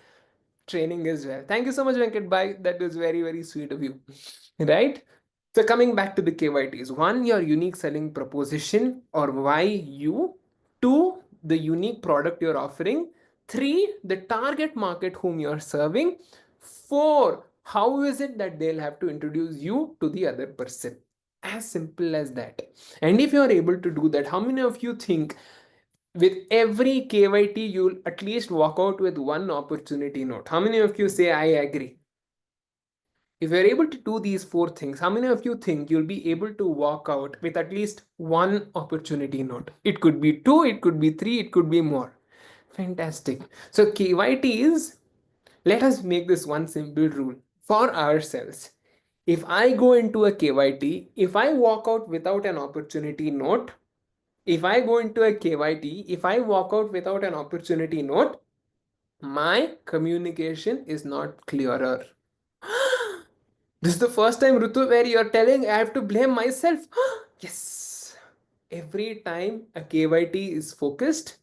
Speaker 2: training as well. Thank you so much, Venkat Bhai. That was very, very sweet of you, right? So coming back to the KYTs, one, your unique selling proposition or why you. Two, the unique product you're offering. Three, the target market whom you're serving. Four, how is it that they'll have to introduce you to the other person? As simple as that. And if you're able to do that, how many of you think with every KYT you'll at least walk out with one opportunity note? How many of you say I agree? If you're able to do these four things, how many of you think you'll be able to walk out with at least one opportunity note? It could be two, it could be three, it could be more. Fantastic. So KYT is, let us make this one simple rule for ourselves. If I go into a KYT, if I walk out without an opportunity note, if I go into a KYT, if I walk out without an opportunity note, my communication is not clearer. This is the first time, Rutu, where you're telling I have to blame myself. Yes. Every time a KYT is focused,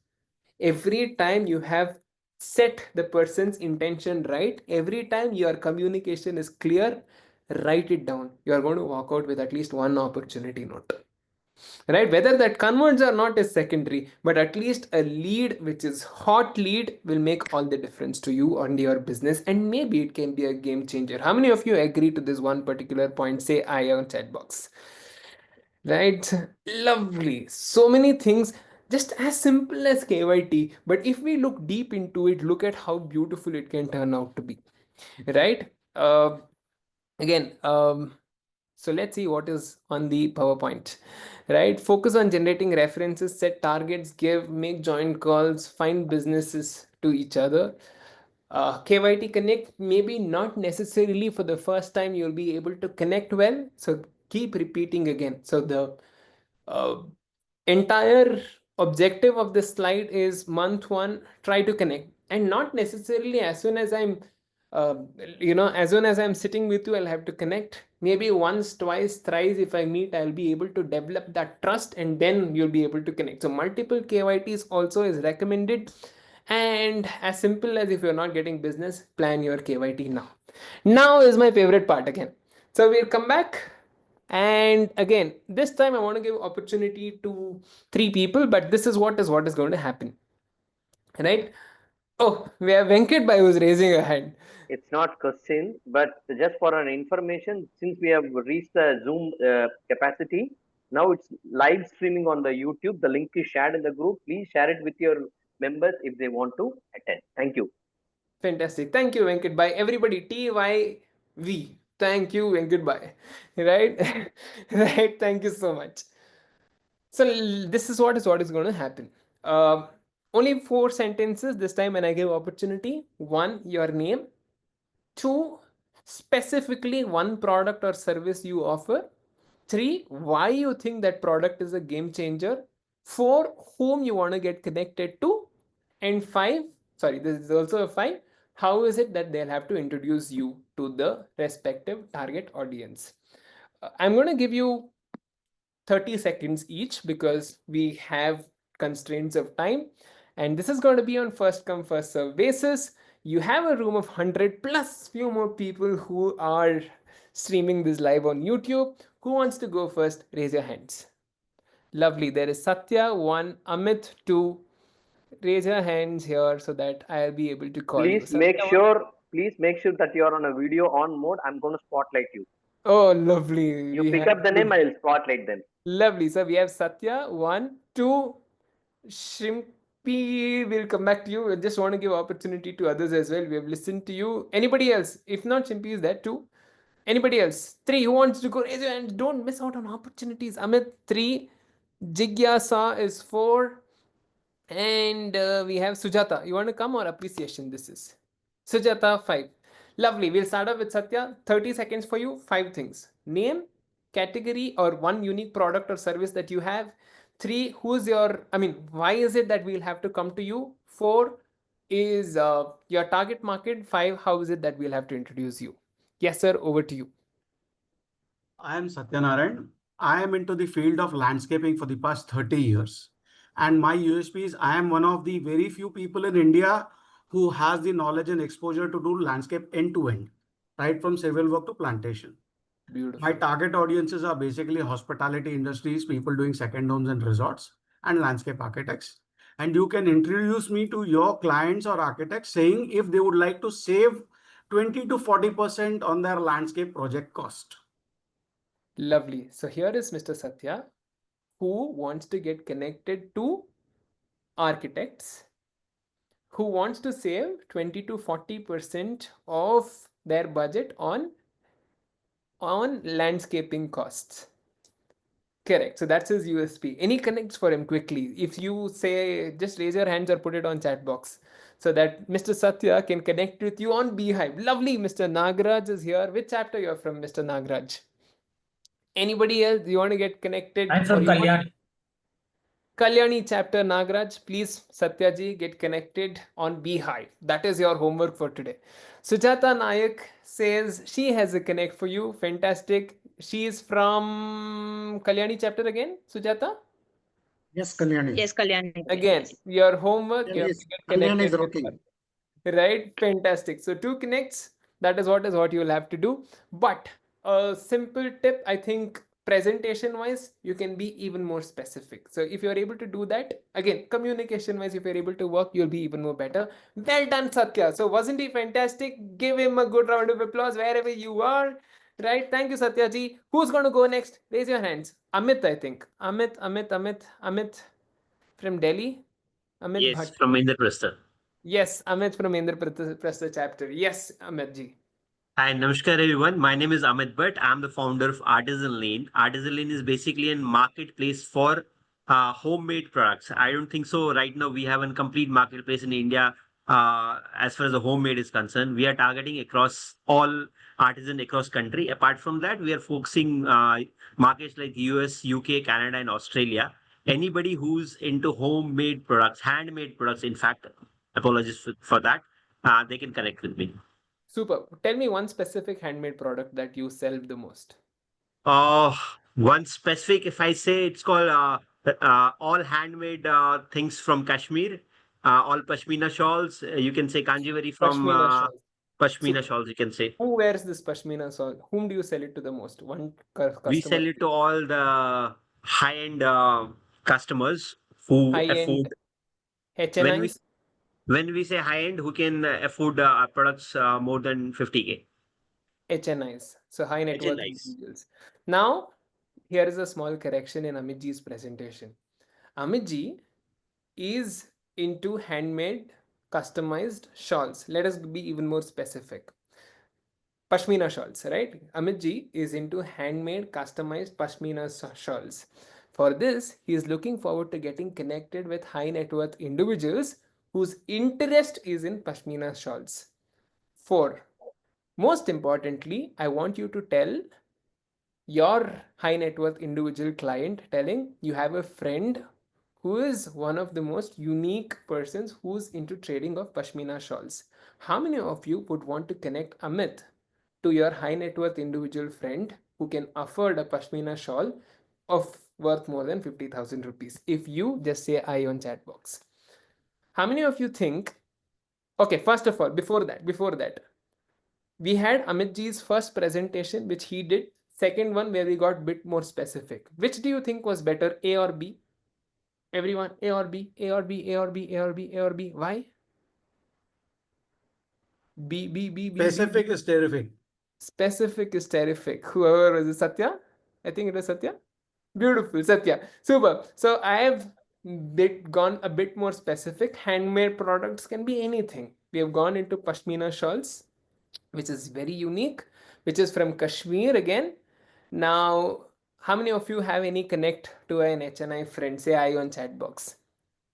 Speaker 2: every time you have set the person's intention right, every time your communication is clear, write it down. You are going to walk out with at least one opportunity note. Right? Whether that converts or not is secondary, but at least a lead which is hot lead will make all the difference to you and your business, and maybe it can be a game changer. How many of you agree to this one particular point? Say I on chat box. Right? Lovely. So many things, just as simple as KYT, but if we look deep into it, look at how beautiful it can turn out to be. Right? Again, so let's see what is on the PowerPoint, right? Focus on generating references, set targets, make joint calls, find businesses to each other. KYT Connect, maybe not necessarily for the first time you'll be able to connect well. So keep repeating again. So the uh, entire objective of this slide is month one, try to connect, and not necessarily as soon as I'm uh, as soon as I'm sitting with you I'll have to connect. Maybe once, twice, thrice if I meet, I'll be able to develop that trust, and then you'll be able to connect. So multiple KYTs also is recommended. And as simple as, if you're not getting business, plan your KYT now. Now is my favorite part again. So we'll come back. And again, this time I want to give opportunity to three people, but this is what is going to happen, right? Oh, we have Venkat Bhai who's raising a hand.
Speaker 1: It's not question, but just for an information, since we have reached the Zoom capacity, now it's live streaming on the YouTube. The link is shared in the group. Please share it with your members if they want to attend. Thank you.
Speaker 2: Fantastic. Thank you, Venkat Bhai. Everybody, TYV. Thank you, Venkat Bhai. Right? Right. Thank you so much. So this is what is going to happen. Only four sentences this time when I give opportunity. One, your name. Two, specifically one product or service you offer. Three, why you think that product is a game changer. Four, whom you want to get connected to. And five, sorry, this is also a five, how is it that they'll have to introduce you to the respective target audience. I'm going to give you 30 seconds each because we have constraints of time, and this is going to be on first come first serve basis. You have a room of 100 plus few more people who are streaming this live on YouTube. Who wants to go first? Raise your hands. Lovely. There is Satya, 1, Amit, 2. Raise your hands here so that I'll be able to call you.
Speaker 1: Please make sure please make sure that you're on a video on mode. I'm going to spotlight you.
Speaker 2: Oh, lovely.
Speaker 1: You
Speaker 2: We
Speaker 1: pick
Speaker 2: have
Speaker 1: up the name, I'll spotlight them.
Speaker 2: lovely. So we have Satya, 1, 2. Shrimpy, we'll come back to you. I just want to give opportunity to others as well. We have listened to you. Anybody else? If not, Shrimpy is there too. Anybody else? 3, who wants to go? Raise your hand. Don't miss out on opportunities. Amit, 3. Jigyasa is 4. And we have Sujata. You want to come or appreciation? This is Sujata, 5. Lovely. We'll start off with Satya. 30 seconds for you. 5 things. Name, category, or one unique product or service that you have. 3, who's your, why is it that we'll have to come to you? 4 is your target market. 5, how is it that we'll have to introduce you? Yes, sir. Over to you.
Speaker 8: I am Satyanarayan. I am into the field of landscaping for the past 30 years. And my USP is I am one of the very few people in India who has the knowledge and exposure to do landscape end to end, right from civil work to plantation.
Speaker 2: Beautiful.
Speaker 8: My target audiences are basically hospitality industries, people doing second homes and resorts, and landscape architects. And you can introduce me to your clients or architects saying if they would like to save 20 to 40% on their landscape project cost.
Speaker 2: Lovely. So here is Mr. Satya, who wants to get connected to architects, who wants to save 20 to 40% of their budget on landscaping costs. Correct. So that's his USP. Any connects for him quickly? If you say, just raise your hands or put it on chat box so that Mr. Satya can connect with you on Beehive. Lovely. Mr. Nagraj is here. Which chapter you're from, Mr. Nagraj? Anybody else? You want to get connected?
Speaker 9: I'm from Kalyan.
Speaker 2: Kalyani chapter, Nagraj, please, Satyaji, get connected on Beehive. That is your homework for today. Sujata Nayak says she has a connect for you. Fantastic. She is from Kalyani chapter again, Sujata?
Speaker 9: Yes, Kalyani.
Speaker 10: Yes, Kalyani.
Speaker 2: Again, your homework, you have to get
Speaker 8: Kalyani is
Speaker 2: connected with
Speaker 8: rocking.
Speaker 2: her. Right? Fantastic. So 2 connects, that is what you will have to do. But a simple tip, I think, presentation wise, you can be even more specific. So if you're able to do that, again, communication wise, if you're able to work, you'll be even more better. Well done, Satya. So wasn't he fantastic? Give him a good round of applause wherever you are. Right? Thank you, Satyaji. Who's going to go next? Raise your hands. Amit, I think. Amit from Delhi. Amit
Speaker 11: Yes,
Speaker 2: Bhatt.
Speaker 11: from Indraprastha.
Speaker 2: Yes, Amit from Indraprastha chapter. Yes, Amit ji.
Speaker 11: Hi, Namaskar everyone. My name is Amit Bhatt. I'm the founder of Artisan Lane. Artisan Lane is basically a marketplace for homemade products. I don't think so. Right now, we have a complete marketplace in India as far as the homemade is concerned. We are targeting across all artisans across country. Apart from that, we are focusing markets like US, UK, Canada, and Australia. Anybody who's into homemade products, handmade products, in fact, apologies for that, they can connect with me.
Speaker 2: Super. Tell me one specific handmade product that you sell the most.
Speaker 11: Uh, One specific, if I say, it's called all handmade things from Kashmir, all Pashmina shawls. You can say Kanjivari from
Speaker 2: Pashmina shawls.
Speaker 11: Pashmina
Speaker 2: Super.
Speaker 11: shawls, you can say.
Speaker 2: Who wears this Pashmina shawl? Whom do you sell it to the most? One customer.
Speaker 11: We sell it to all the high-end customers who
Speaker 2: High-end
Speaker 11: afford. When we
Speaker 2: HNIs?
Speaker 11: when we say high-end, who can afford our products more than 50K.
Speaker 2: HNIs. So high net worth
Speaker 11: HNIs.
Speaker 2: individuals. Now, here is a small correction in Amitji's presentation. Amitji is into handmade customized shawls. Let us be even more specific. Pashmina shawls, right? Amitji is into handmade customized Pashmina shawls. For this, he is looking forward to getting connected with high net worth individuals whose interest is in Pashmina shawls. 4. Most importantly, I want you to tell your high net worth individual client, telling you have a friend who is one of the most unique persons who's into trading of Pashmina shawls. How many of you would want to connect Amit to your high net worth individual friend who can afford a Pashmina shawl of worth more than 50,000 rupees? If you just say I on chat box. How many of you think, okay, first of all, before that, we had Amitji's first presentation, which he did. Second one, where we got a bit more specific. Which do you think was better, A or B? Everyone, A or B, A or B, A or B, A or B, A or B. Why?
Speaker 8: Specific is terrific.
Speaker 2: Specific is terrific. Whoever was it, Satya? I think it was Satya. Beautiful, Satya. Super. So I have gone a bit more specific. Handmade products can be anything. We have gone into Pashmina shawls, which is very unique, which is from Kashmir again. Now, how many of you have any connect to an HNI friend? Say I on chat box.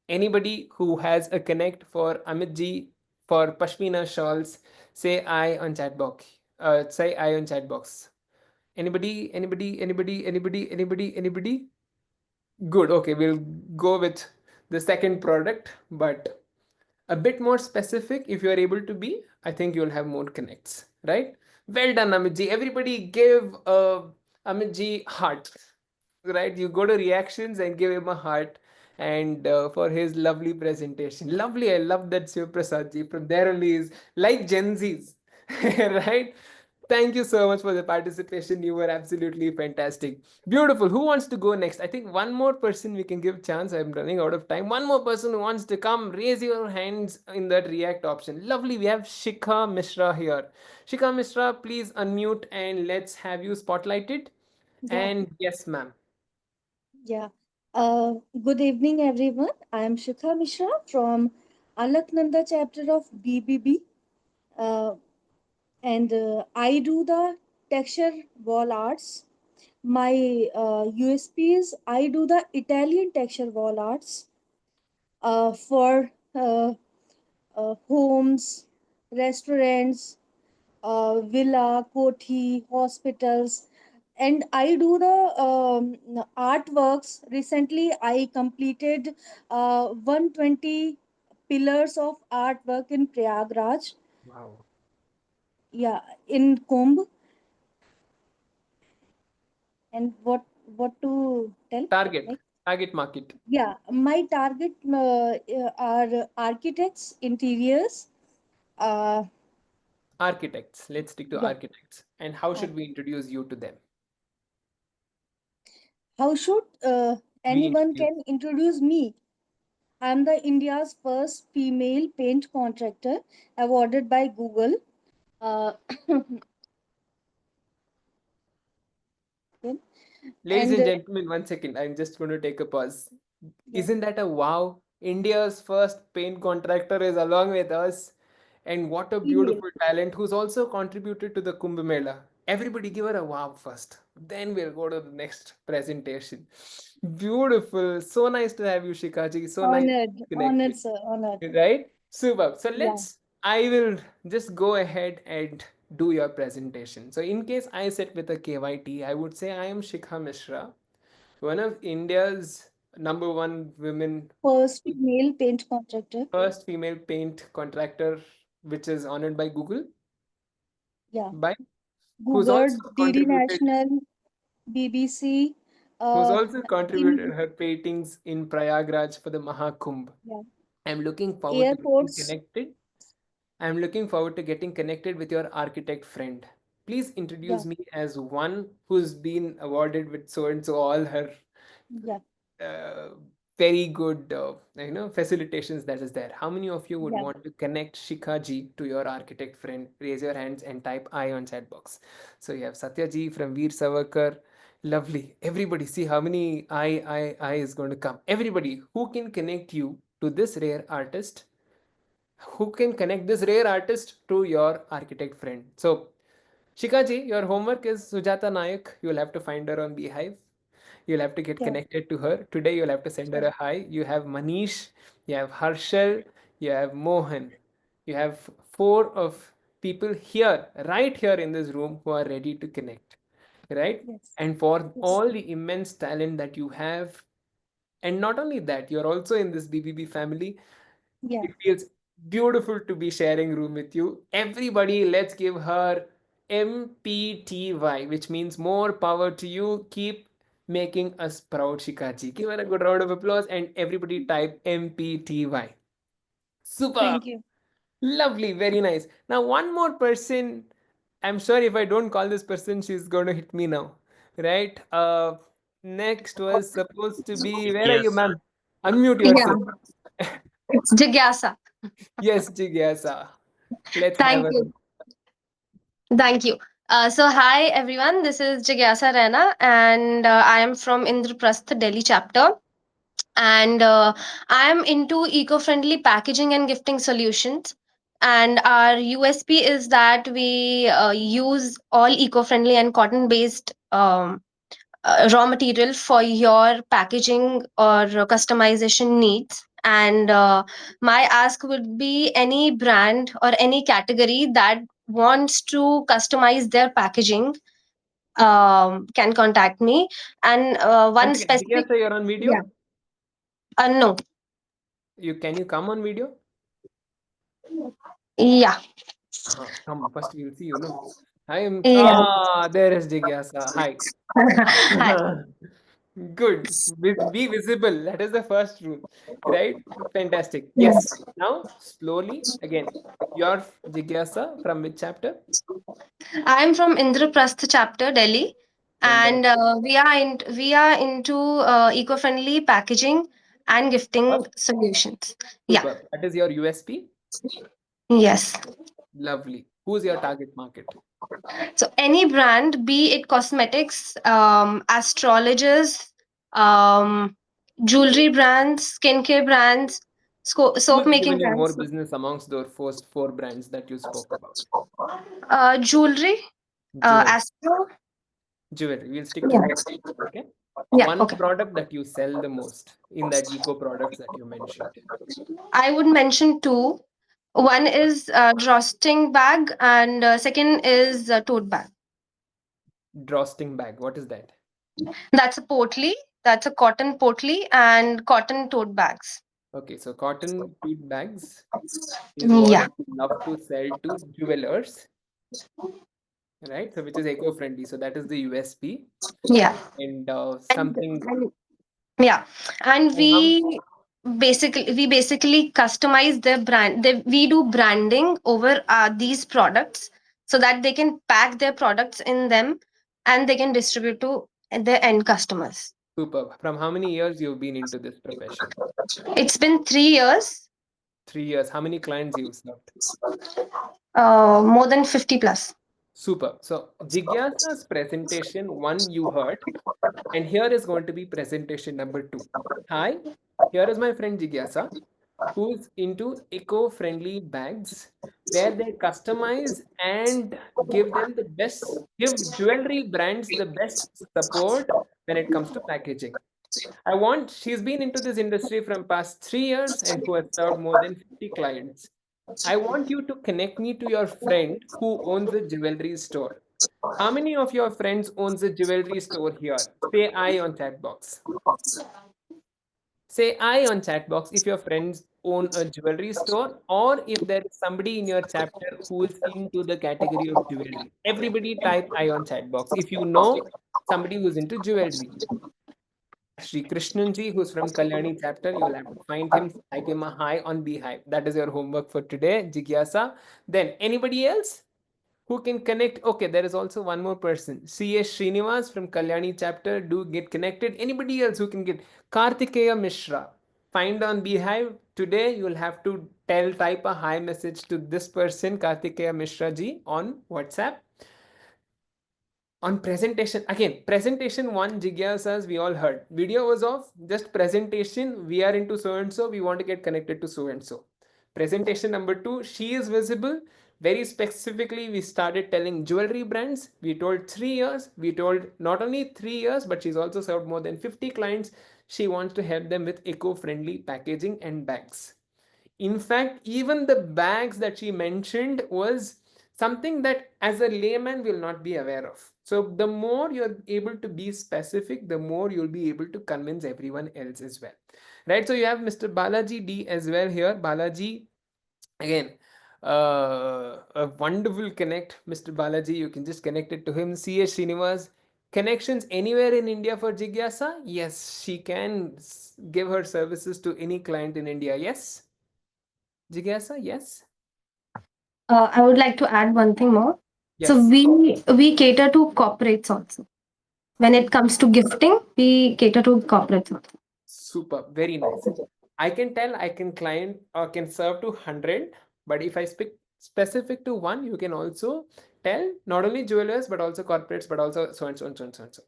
Speaker 2: Anybody who has a connect for Amit ji for Pashmina shawls, say I on chat box. Say I on chat box. Anybody? Anybody? Anybody? Anybody? Anybody? Anybody? Good. Okay, we'll go with the second product, but a bit more specific if you are able to be. I think you'll have more connects, right? Well done, Amit ji. Everybody give Amit ji heart, right? You go to reactions and give him a heart, and for his lovely presentation. Lovely. I love that Shiv Prasad ji. From there only is like Gen Zs, right? Thank you so much for the participation. You were absolutely fantastic. Beautiful. Who wants to go next? I think one more person we can give chance. I'm running out of time. One more person who wants to come, raise your hands in that react option. Lovely. We have Shikha Mishra here. Shikha Mishra, please unmute and let's have you spotlighted.
Speaker 10: Yeah,
Speaker 2: And yes, ma'am.
Speaker 10: yeah. Good evening, everyone. I am Shikha Mishra from Alaknanda chapter of BBB, uh, and I do the texture wall arts. My USP is I do the Italian texture wall arts for homes, restaurants, villa, koti, hospitals, and I do the artworks. Recently, I completed 120 pillars of artwork in Prayagraj.
Speaker 2: Wow.
Speaker 10: Yeah, in Kumbh. And what to tell?
Speaker 2: Target.
Speaker 10: Like,
Speaker 2: Target market.
Speaker 10: yeah, my target are architects, interiors. Uh,
Speaker 2: Architects. Let's stick to
Speaker 10: yeah.
Speaker 2: architects. And how should we introduce you to them?
Speaker 10: How should
Speaker 2: We
Speaker 10: anyone
Speaker 2: introduce.
Speaker 10: can introduce me? I'm the India's first female paint contractor awarded by Google. Uh,
Speaker 2: Ladies
Speaker 10: and
Speaker 2: and gentlemen, one second. I'm just going to take a pause.
Speaker 10: yeah,
Speaker 2: Isn't that a wow? India's first paint contractor is along with us. And what a
Speaker 10: female.
Speaker 2: beautiful talent who's also contributed to the Kumbh Mela. Everybody give her a wow first. Then we'll go to the next presentation. Beautiful. So nice to have you, Shikaji. So nice
Speaker 10: Honored,
Speaker 2: to connect
Speaker 10: honored,
Speaker 2: with
Speaker 10: sir, honored.
Speaker 2: you. Right? Super. So
Speaker 10: Yeah,
Speaker 2: I will just go ahead and do your presentation. So in case I sit with a KYT, I would say I am Shikha Mishra, one of India's number one women,
Speaker 10: first female paint contractor.
Speaker 2: first female paint contractor, which is honored by Google,
Speaker 10: Yeah,
Speaker 2: by who's
Speaker 10: Google,
Speaker 2: also
Speaker 10: DD
Speaker 2: contributed,
Speaker 10: National, BBC.
Speaker 2: who's
Speaker 10: Uh,
Speaker 2: also contributed
Speaker 10: in
Speaker 2: her paintings in Prayagraj for the Mahakumbh.
Speaker 10: yeah,
Speaker 2: I'm looking forward to getting
Speaker 10: airports.
Speaker 2: connected. I'm looking forward to getting connected with your architect friend. Please
Speaker 10: Yeah,
Speaker 2: introduce me as one who's been awarded with so and so all her
Speaker 10: yeah,
Speaker 2: uh, very good facilitations that is there. How many of you would
Speaker 10: yeah.
Speaker 2: want to connect Shikha ji to your architect friend? Raise your hands and type I on chat box. So you have Satya ji from Veer Savarkar. Lovely. Everybody, see how many I is going to come. Everybody who can connect you to this rare artist, who can connect this rare artist to your architect friend. So Shikha ji, your homework is Sujata Nayak. You'll have to find her on Beehive. You'll have to get
Speaker 10: Sure,
Speaker 2: connected to her. Today, you'll have to send her
Speaker 10: sure.
Speaker 2: a hi. You have Manish, you have Harshal, you have Mohan. You have four of people here, right here in this room, who are ready to connect, right?
Speaker 10: Yes,
Speaker 2: And for
Speaker 10: yes.
Speaker 2: all the immense talent that you have, and not only that, you're also in this BBB family.
Speaker 10: Yeah.
Speaker 2: It feels beautiful to be sharing room with you. Everybody, let's give her MPTY, which means more power to you. Keep making us proud, Shikaji. Give her a good round of applause and everybody type MPTY. Super.
Speaker 10: Thank you.
Speaker 2: Lovely. Very nice. Now, one more person. I'm sure if I don't call this person, she's going to hit me now. Right? Next was supposed to be. Where are you,
Speaker 11: Yes.
Speaker 2: ma'am? Unmute
Speaker 12: Yeah,
Speaker 2: yourself.
Speaker 12: it's Jigyasa.
Speaker 2: Yes, Jigyasa. Let's have
Speaker 12: Thank
Speaker 2: a
Speaker 12: you. Thank you. So, hi everyone. This is Jigyasa Rana, and I am from Indraprasth, Delhi chapter. And I am into eco-friendly packaging and gifting solutions. And our USP is that we use all eco-friendly and cotton-based raw material for your packaging or customization needs. And my ask would be any brand or any category that wants to customize their packaging can contact me. And
Speaker 2: Once
Speaker 12: one
Speaker 2: again,
Speaker 12: specific,
Speaker 2: Jigyasa, you're on
Speaker 12: yeah,
Speaker 2: video.
Speaker 12: no,
Speaker 2: Can you come on video?
Speaker 12: yeah,
Speaker 2: Come first. We'll see. I am.
Speaker 12: yeah.
Speaker 2: There is Jigyasa. Hi.
Speaker 12: Hi.
Speaker 2: Good. Be visible. That is the first rule, right? Fantastic. Yes. Now, slowly again. Your Jigyasa from which chapter?
Speaker 12: I'm from Indraprasth chapter, Delhi, and
Speaker 2: Fantastic.
Speaker 12: we are into eco-friendly packaging and gifting
Speaker 2: Super.
Speaker 12: solutions. Yeah.
Speaker 2: Super. That is your USP.
Speaker 12: Yes.
Speaker 2: Lovely. Who's your target market?
Speaker 12: So any brand, be it cosmetics, astrologers, um, jewelry brands, skincare brands, soap
Speaker 2: Who's
Speaker 12: making
Speaker 2: given you more
Speaker 12: brands,
Speaker 2: business amongst those first four brands that you spoke about?
Speaker 12: jewelry,
Speaker 2: Jewelry.
Speaker 12: astro.
Speaker 2: Jewelry. We'll stick to
Speaker 12: Yeah.
Speaker 2: jewelry. Okay.
Speaker 12: Yeah.
Speaker 2: One
Speaker 12: Okay.
Speaker 2: product that you sell the most in that eco products that you mentioned.
Speaker 12: I would mention two. One is drawstring bag, and second is tote bag.
Speaker 2: Drawstring bag. What is that?
Speaker 12: That's a portly. That's a cotton portly and cotton tote bags.
Speaker 2: Okay, so cotton tote bags is what
Speaker 12: Yeah.
Speaker 2: you love to sell to jewelers, right? So which is eco-friendly. So that is the USP.
Speaker 12: Yeah.
Speaker 2: And
Speaker 12: And,
Speaker 2: something.
Speaker 12: and yeah, and
Speaker 2: And
Speaker 12: we basically customize their brand. We do branding over these products so that they can pack their products in them and they can distribute to their end customers.
Speaker 2: Superb. From how many years you've been into this profession?
Speaker 12: It's been 3 years.
Speaker 2: 3 years. How many clients you've served?
Speaker 12: More than 50 plus.
Speaker 2: Super. So Jigyasa's presentation one you heard, and here is going to be presentation number two. Hi, here is my friend Jigyasa, who's into eco-friendly bags where they customize and give jewelry brands the best support when it comes to packaging. She's been into this industry from past 3 years and who has served more than 50 clients. I want you to connect me to your friend who owns a jewelry store. How many of your friends owns a jewelry store here? Say I on chat box. Say I on chat box if your friends own a jewelry store or if there is somebody in your chapter who is into the category of jewelry. Everybody type I on chat box if you know somebody who's into jewelry. Sri Krishnanji, who's from Kalyani chapter, you will have to find him, type him a hi on Beehive. That is your homework for today, Jigyasa. Then anybody else who can connect? Okay, there is also one more person. C.S. Srinivas from Kalyani chapter. Do get connected. Anybody else who can get? Kartikeya Mishra. Find on Beehive. Today you will have to type a hi message to this person, Kartikeya Mishra ji, on WhatsApp. On presentation, again, presentation one, Jigyasas, we all heard. Video was off, just presentation. We are into so and so, we want to get connected to so and so. Presentation number two, she is visible. Very specifically, we started telling jewelry brands. We told 3 years. We told not only 3 years, but she's also served more than 50 clients. She wants to help them with eco friendly packaging and bags. In fact, even the bags that she mentioned was something that as a layman will not be aware of. So the more you're able to be specific, the more you'll be able to convince everyone else as well. Right? So you have Mr. Balaji D as well here. Balaji, again, a wonderful connect. Mr. Balaji, you can just connect it to him. C.A. Srinivas, connections anywhere in India for Jigyasa? Yes, she can give her services to any client in India. Yes. Jigyasa, yes?
Speaker 12: I would like to add one thing more. So
Speaker 2: Yes.
Speaker 12: we cater to corporates also. When it comes to gifting, we cater to corporates also.
Speaker 2: Super, very nice. I can tell I can client or can serve to 100, but if I specific to one, you can also tell not only jewelers but also corporates, but also so and so and so and so and so.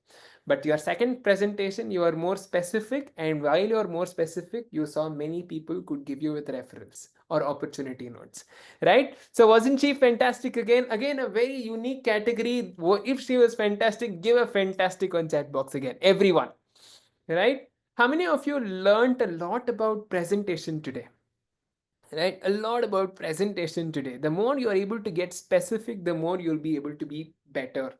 Speaker 2: But your second presentation, you are more specific, and while you are more specific, you saw many people could give you with referrals or opportunity notes, right? So wasn't she fantastic again? Again, a very unique category. If she was fantastic, give a fantastic on chat box again, everyone, right? How many of you learned a lot about presentation today? Right, a lot about presentation today. The more you are able to get specific, the more you'll be able to be better,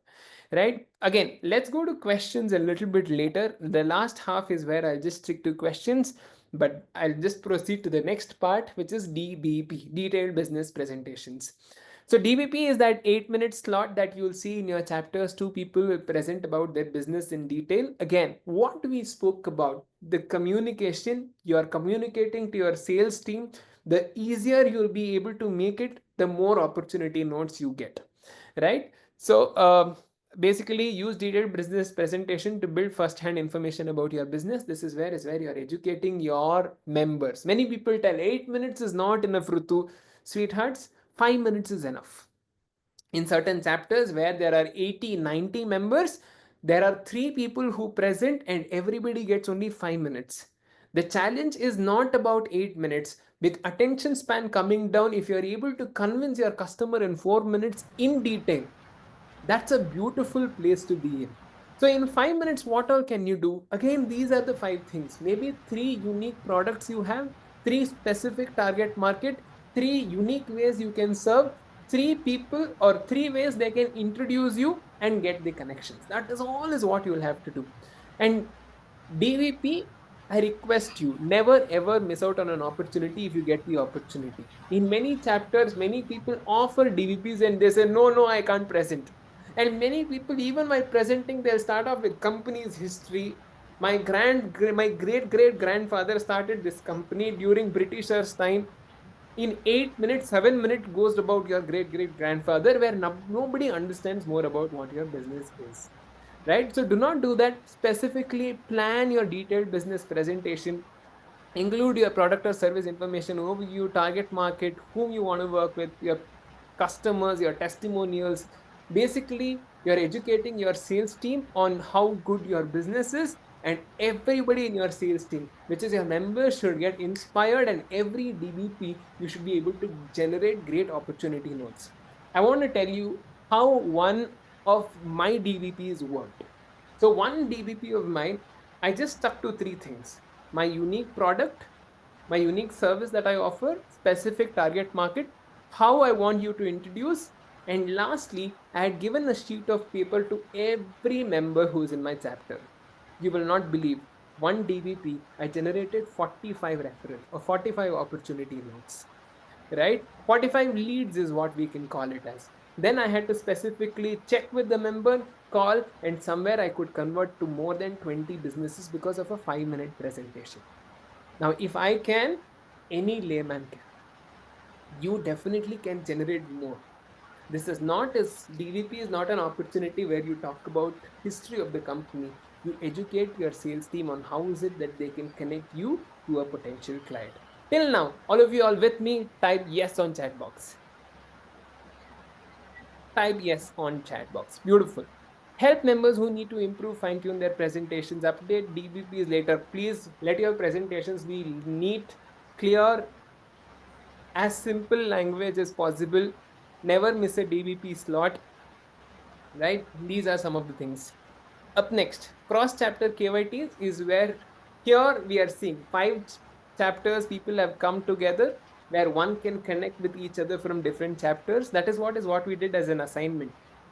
Speaker 2: right? Again, let's go to questions a little bit later. The last half is where I'll just stick to questions, but I'll just proceed to the next part, which is DBP, detailed business presentations. So DBP is that 8-minute slot that you'll see in your chapters. Two people will present about their business in detail. Again, what we spoke about, the communication, you are communicating to your sales team, the easier you'll be able to make it, the more opportunity notes you get, right? So basically use detailed business presentation to build first-hand information about your business. This is where you're educating your members. Many people tell 8 minutes is not enough, Rutu. Sweethearts, 5 minutes is enough. In certain chapters where there are 80-90 members, there are 3 people who present and everybody gets only 5 minutes. The challenge is not about 8 minutes. With attention span coming down, if you're able to convince your customer in 4 minutes in detail, that's a beautiful place to be in. So in 5 minutes, what all can you do? Again, these are the 5 things. Maybe 3 unique products you have, 3 specific target market, 3 unique ways you can serve, 3 people or 3 ways they can introduce you and get the connections. That is all is what you will have to do. And DVP, I request you, never ever miss out on an opportunity if you get the opportunity. In many chapters, many people offer DVPs and they say, no, no, I can't present. And many people, even while presenting, they'll start off with company's history. My great great grandfather started this company during Britishers' time. In 8 minutes, 7 minutes goes about your great great grandfather, where nobody understands more about what your business is, right? So do not do that. Specifically plan your detailed business presentation. Include your product or service information, overview, target market, whom you want to work with, your customers, your testimonials. Basically, you're educating your sales team on how good your business is, and everybody in your sales team, which is your members, should get inspired, and every DBP you should be able to generate great opportunity notes. I want to tell you how one of my DVPs worked. So one DVP of mine, I just stuck to 3 things: my unique product, my unique service that I offer, specific target market, how I want you to introduce, and lastly, I had given a sheet of paper to every member who is in my chapter. You will not believe, one DVP, I generated 45 referrals or 45 opportunity notes, right? 45 leads is what we can call it as. Then I had to specifically check with the member, call, and somewhere I could convert to more than 20 businesses because of a 5-minute presentation. Now, if I can, any layman can. You definitely can generate more. This is not as DVP is not an opportunity where you talk about history of the company. You educate your sales team on how is it that they can connect you to a potential client. Till now, all of you all with me, type yes on chat box. Type yes on chat box. Beautiful. Help members who need to improve, fine tune their presentations, update DBPs later. Please let your presentations be neat, clear, as simple language as possible. Never miss a DBP slot, right? These are some of the things. Up next, cross chapter KYTs is where here we are seeing 5 chapters people have come together where one can connect with each other from different chapters. That is what we did as an assignment.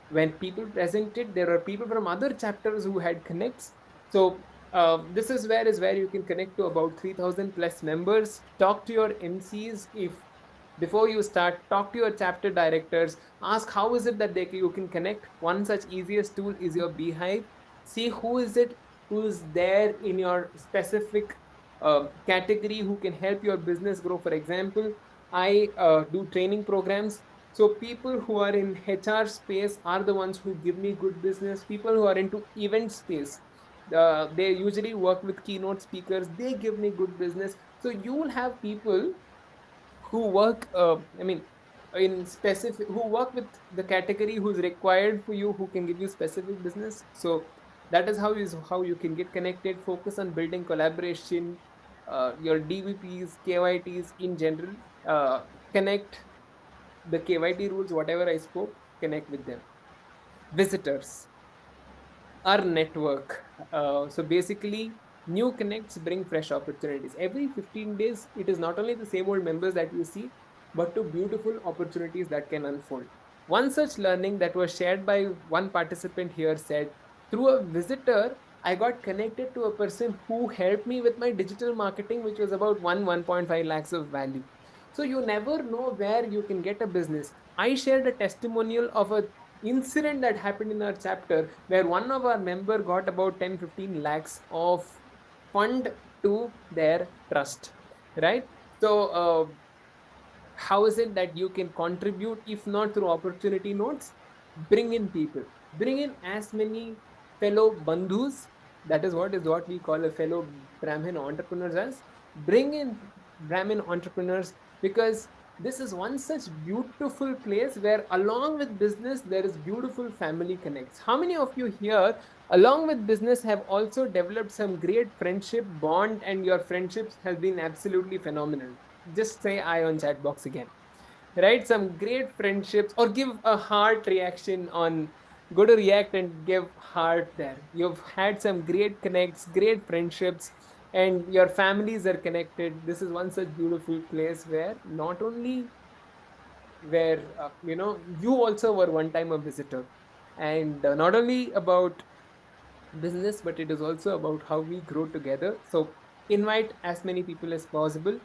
Speaker 2: When people presented, there are people from other chapters who had connects. So this is where you can connect to about 3,000 plus members. Talk to your MCs. If before you start, talk to your chapter directors, ask how is it that you can connect. One such easiest tool is your Beehive. See who is it who's there in your specific category who can help your business grow. For example, I do training programs. So people who are in HR space are the ones who give me good business. People who are into event space, they usually work with keynote speakers, they give me good business. So you will have people who work, in specific, who work with the category who's required for you, who can give you specific business. So that is how you can get connected. Focus on building collaboration, your DVPs, KYTs in general. Connect the KYT rules, whatever I spoke, connect with them. Visitors, our network. So basically, new connects bring fresh opportunities. Every 15 days, it is not only the same old members that you see, but to beautiful opportunities that can unfold. One such learning that was shared by one participant here said, through a visitor, I got connected to a person who helped me with my digital marketing, which was about 1.5 lakhs of value. So you never know where you can get a business. I shared a testimonial of a incident that happened in our chapter where one of our member got about 10-15 lakhs of fund to their trust, right? So how is it that you can contribute if not through opportunity notes? Bring in people, bring in as many fellow bandhus, that is what we call a fellow Brahmin entrepreneurs as. Bring in Brahmin entrepreneurs, because this is one such beautiful place where along with business there is beautiful family connects. How many of you here along with business have also developed some great friendship bond, and your friendships has been absolutely phenomenal? Just say I on chat box again, right? Some great friendships, or give a heart reaction on, go to react and give heart there. You've had some great connects, great friendships, and your families are connected. This is one such beautiful place where not only where you also were one time a visitor, and not only about business, but it is also about how we grow together. So invite as many people as possible.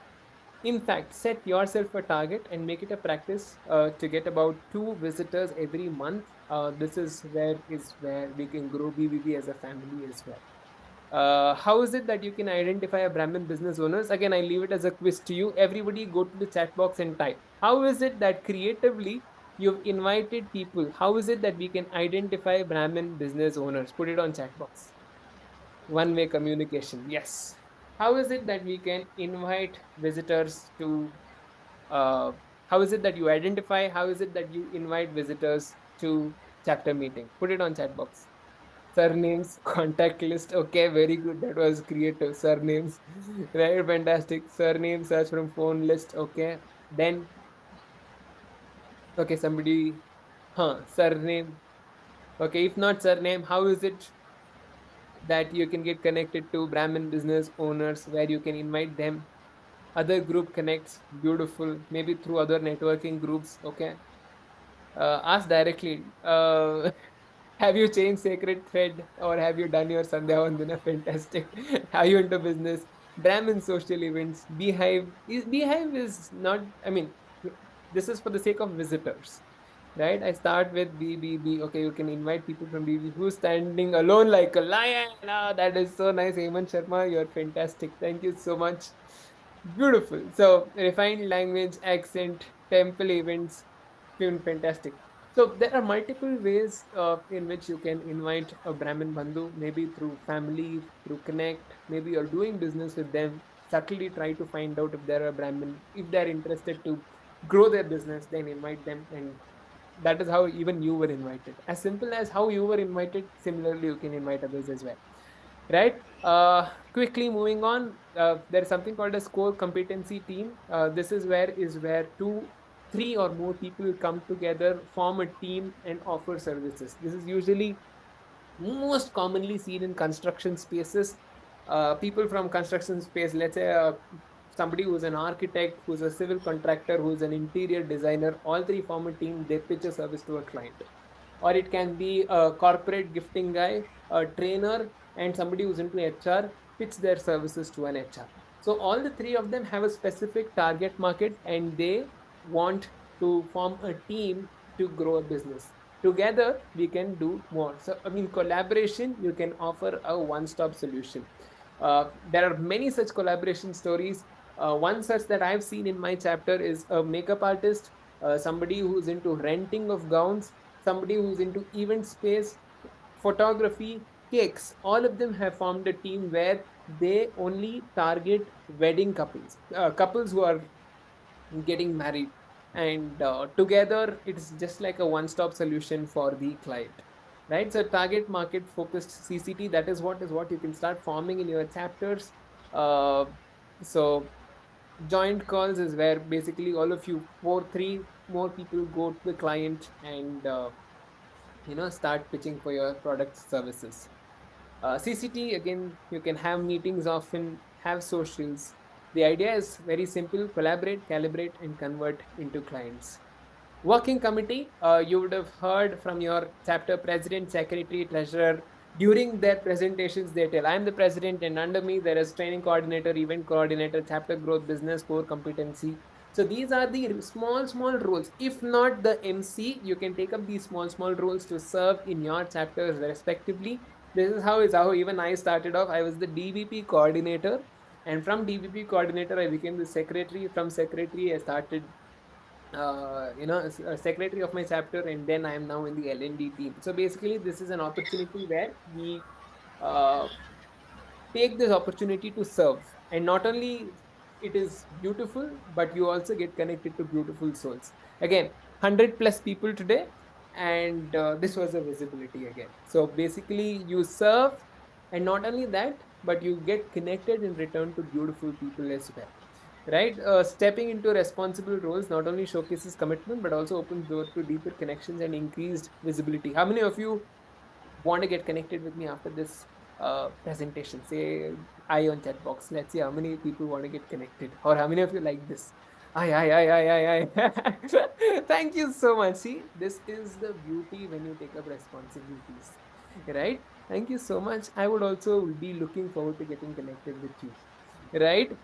Speaker 2: In fact, set yourself a target and make it a practice to get about 2 visitors every month. This is where we can grow BBB as a family as well. How is it that you can identify a Brahmin business owners? Again, I leave it as a quiz to you. Everybody go to the chat box and type. How is it that creatively you've invited people? How is it that we can identify Brahmin business owners? Put it on chat box. One-way communication. Yes. How is it that we can invite visitors to uh, how is it that you identify, how is it that you invite visitors to chapter meeting? Put it on chat box. Surnames, contact list. Okay, very good. That was creative. Surnames. Right, fantastic. Surname, search from phone list. Okay. Then, okay, somebody, surname. Okay, if not surname, how is it that you can get connected to Brahmin business owners where you can invite them? Other group connects, beautiful, maybe through other networking groups. Okay. Ask directly. Have you changed sacred thread, or have you done your Sandhya Vandana? Fantastic. Are you into business? Brahmin social events. Beehive is not, I mean, this is for the sake of visitors, right? I start with BBB. Okay, you can invite people from BBB who's standing alone like a lion. Ah, that is so nice. Hemant Sharma, you're fantastic. Thank you so much. Beautiful. So, refined language, accent, temple events, fantastic. So there are multiple ways in which you can invite a Brahmin Bandhu, maybe through family, through connect, maybe you're doing business with them. Subtly try to find out if they're a Brahmin, if they're interested to grow their business, then invite them. And that is how even you were invited. As simple as how you were invited, similarly, you can invite others as well. Right? Quickly moving on, there is something called a score competency team. This is where 2, 3 or more people come together, form a team, and offer services. This is usually most commonly seen in construction spaces. People from construction space, let's say somebody who's an architect, who's a civil contractor, who's an interior designer, all three form a team. They pitch a service to a client. Or it can be a corporate gifting guy, a trainer, and somebody who's into HR pitch their services to an HR. So all the three of them have a specific target market, and they want to form a team to grow a business. Together, we can do more. So, I mean, collaboration, you can offer a one-stop solution. There are many such collaboration stories. One such that I've seen in my chapter is a makeup artist, somebody who's into renting of gowns, somebody who's into event space, photography, cakes. All of them have formed a team where they only target wedding couples, couples who are getting married. and together it's just like a one-stop solution for the client, right? So target market focused CCT, that is what you can start forming in your chapters. uh, so joint calls is where basically all of you, three more people go to the client and start pitching for your products, services. CCT, again, you can have meetings often, have socials. The idea is very simple: collaborate, calibrate, and convert into clients. Working committee, you would have heard from your chapter president, secretary, treasurer. During their presentations, they tell, I'm the president, and under me there is training coordinator, event coordinator, chapter growth, business, core competency. So these are the small roles. If not the MC, you can take up these small roles to serve in your chapters respectively. This is how even I started off. I was the DVP coordinator, and from DVP coordinator I became the secretary. From secretary I started a secretary of my chapter, and then I am now in the L&D team. So basically this is an opportunity where we uh, take this opportunity to serve, and not only it is beautiful, but you also get connected to beautiful souls. Again, 100 plus people today, and this was a visibility again. So basically you serve, and not only that, but you get connected in return to beautiful people as well, right? Stepping into responsible roles not only showcases commitment but also opens door to deeper connections and increased visibility. How many of you want to get connected with me after this presentation? Say I on chat box. Let's see how many people want to get connected, or how many of you like this. I. Thank you so much. See, this is the beauty when you take up responsibilities, right? Thank you so much. I would also be looking forward to getting connected with you, right?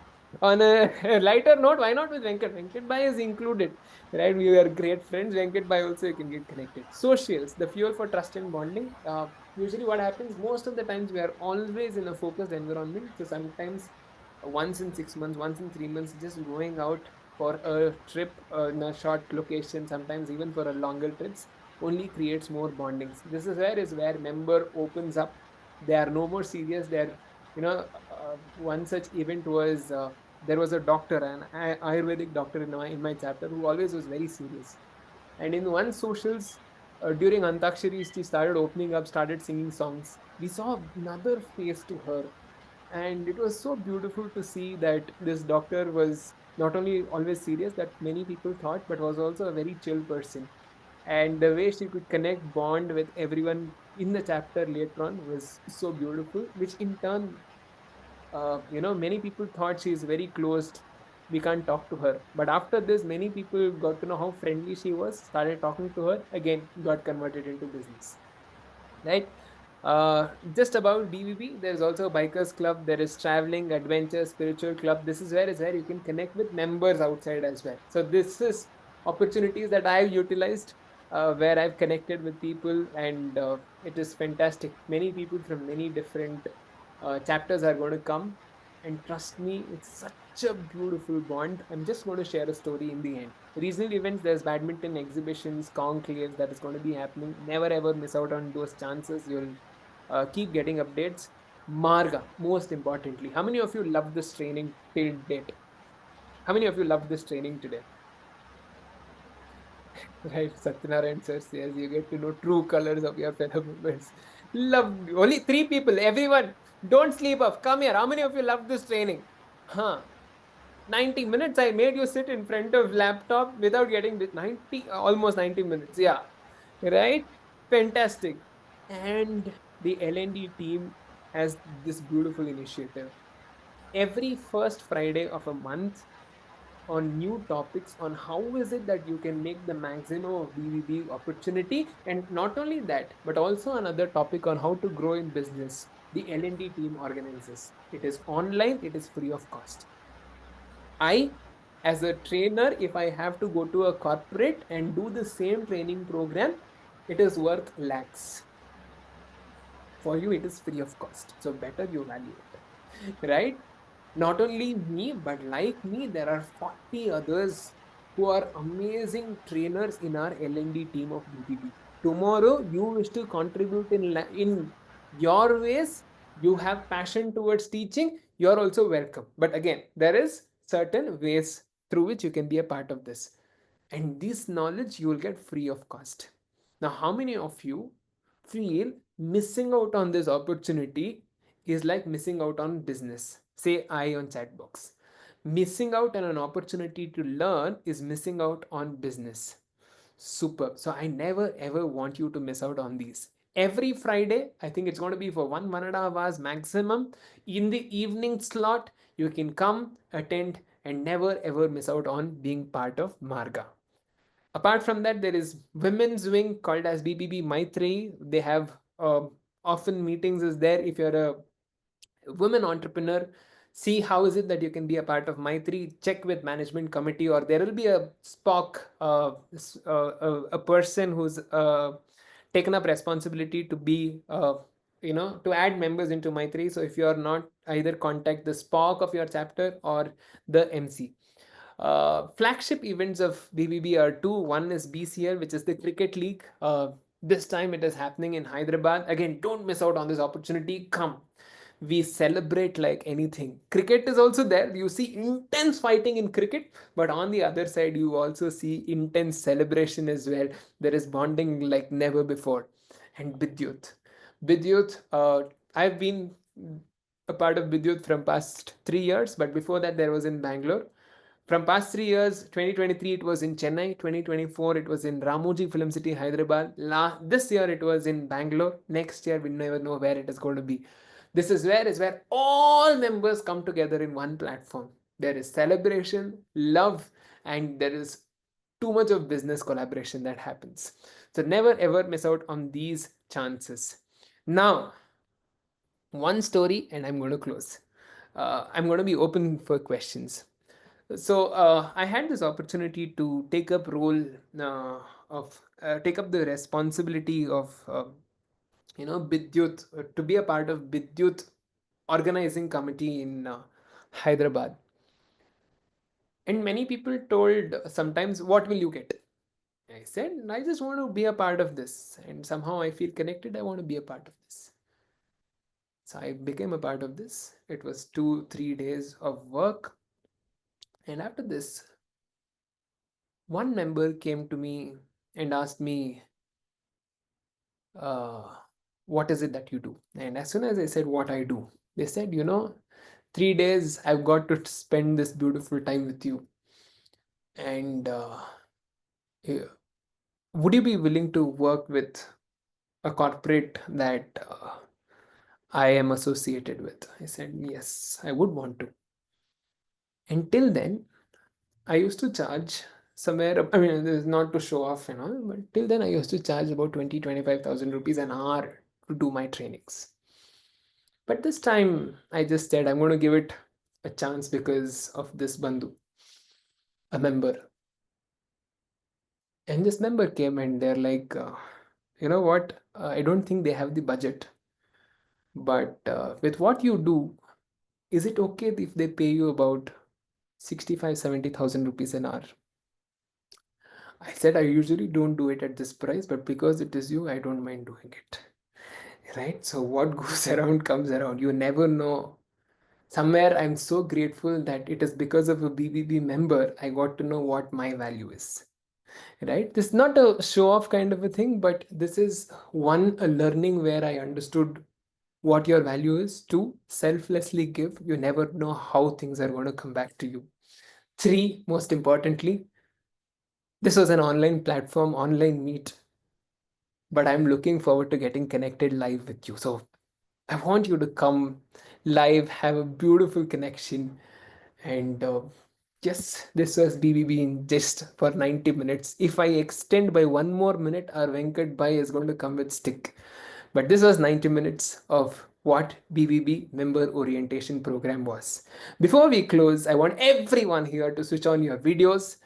Speaker 2: On a lighter note, why not with Venkat? Venkat Bhai is included, right? We are great friends. Venkat Bhai also, you can get connected. Socials, the fuel for trust and bonding. Usually what happens, most of the times we are always in a focused environment. So sometimes once in 6 months, once in 3 months, just going out for a trip in a short location, sometimes even for a longer trips, only creates more bondings. This is where member opens up. They are no more serious. They're, one such event was, there was a doctor, an Ayurvedic doctor in my chapter, who always was very serious. And in one socials, during Antakshari, she started opening up, started singing songs. We saw another face to her, and it was so beautiful to see that this doctor was not only always serious, that many people thought, but was also a very chill person. And the way she could connect, bond with everyone in the chapter later on was so beautiful, which in turn, many people thought she is very closed. We can't talk to her. But after this, many people got to know how friendly she was, started talking to her, again, got converted into business, right? Just about BBB, there's also a bikers club, there is traveling, adventure, spiritual club. This is where you can connect with members outside as well. So this is opportunities that I've utilized, where I've connected with people, and it is fantastic. Many people from many different chapters are going to come, and trust me, it's such a beautiful bond. I'm just going to share a story in the end. Regional events, there's badminton exhibitions, conclaves that is going to be happening. Never ever miss out on those chances. You'll keep getting updates. Marga, most importantly, how many of you love this training till date? How many of you love this training today? Right, Satyanarayan sir says you get to know true colors of your fellow members. Love, only three people. Everyone, don't sleep off. Come here. How many of you love this training? Huh? 90 minutes I made you sit in front of laptop without getting 90, almost 90 minutes. Yeah, right. Fantastic. And the L&D team has this beautiful initiative every first Friday of a month, on new topics on how is it that you can make the maximum of BBB opportunity. And not only that, but also another topic on how to grow in business. The L&D team organizes. It is online, it is free of cost. I, as a trainer, if I have to go to a corporate and do the same training program, it is worth lakhs. For you, it is free of cost. So better you value it, right? Not only me, but like me, there are 40 others who are amazing trainers in our L&D team of BBB. Tomorrow, you wish to contribute in your ways, you have passion towards teaching, you're also welcome. But again, there is certain ways through which you can be a part of this. And this knowledge you will get free of cost. Now, how many of you feel missing out on this opportunity is like missing out on business? Say I on chat box. Missing out on an opportunity to learn is missing out on business. Super. So I never ever want you to miss out on these. Every Friday, I think it's going to be for 1.5 hours maximum. In the evening slot, you can come, attend, and never ever miss out on being part of Marga. Apart from that, there is women's wing called as BBB Maitri. They have often meetings is there. If you're a women entrepreneur, see how is it that you can be a part of Maitri. Check with management committee, or there will be a spock, a person who's taken up responsibility to be to add members into Maitri. So if you are not, either contact the spock of your chapter or the MC. Flagship events of BBB are two. One is BCL, which is the cricket league. This time it is happening in Hyderabad. Again, don't miss out on this opportunity. Come. We celebrate like anything. Cricket is also there. You see intense fighting in cricket, but on the other side, you also see intense celebration as well. There is bonding like never before. And Vidyut. Vidyut, I've been a part of Vidyut from past 3 years, but before that, there was in Bangalore. From past 3 years, 2023 it was in Chennai, 2024 it was in Ramoji Film City, Hyderabad. This year it was in Bangalore. Next year we never know where it is going to be. This is where all members come together in one platform. There is celebration, love, and there is too much of business collaboration that happens. So never ever miss out on these chances. Now, one story, and I'm going to close. I'm going to be open for questions. So I had this opportunity to take up role of take up the responsibility of Vidyut, to be a part of Vidyut organizing committee in Hyderabad. And many people told sometimes, what will you get? I said, I just want to be a part of this, and somehow I feel connected. I want to be a part of this. So I became a part of this. It was 2-3 days of work. And after this, one member came to me and asked me, what is it that you do? And as soon as I said what I do, they said, 3 days I've got to spend this beautiful time with you. And would you be willing to work with a corporate that I am associated with? I said, yes, I would want to. Until then, I used to charge somewhere, I mean, this is not to show off, but till then I used to charge about 25,000 rupees an hour to do my trainings. But this time I just said, I'm going to give it a chance because of this Bandhu, a member. And this member came and they're like, you know what? I don't think they have the budget. But with what you do, is it okay if they pay you about 65,000-70,000 rupees an hour? I said, I usually don't do it at this price, but because it is you, I don't mind doing it. Right? So what goes around comes around. You never know. Somewhere I'm so grateful that it is because of a BBB member, I got to know what my value is. Right? This is not a show off kind of a thing, but this is one, a learning where I understood what your value is. Two, selflessly give. You never know how things are going to come back to you. Three, most importantly, this was an online platform, online meet, but I'm looking forward to getting connected live with you. So I want you to come live, have a beautiful connection. And yes, this was BBB in just for 90 minutes. If I extend by 1 more minute, our Venkat Bhai is going to come with stick. But this was 90 minutes of what BBB Member Orientation Program was. Before we close, I want everyone here to switch on your videos.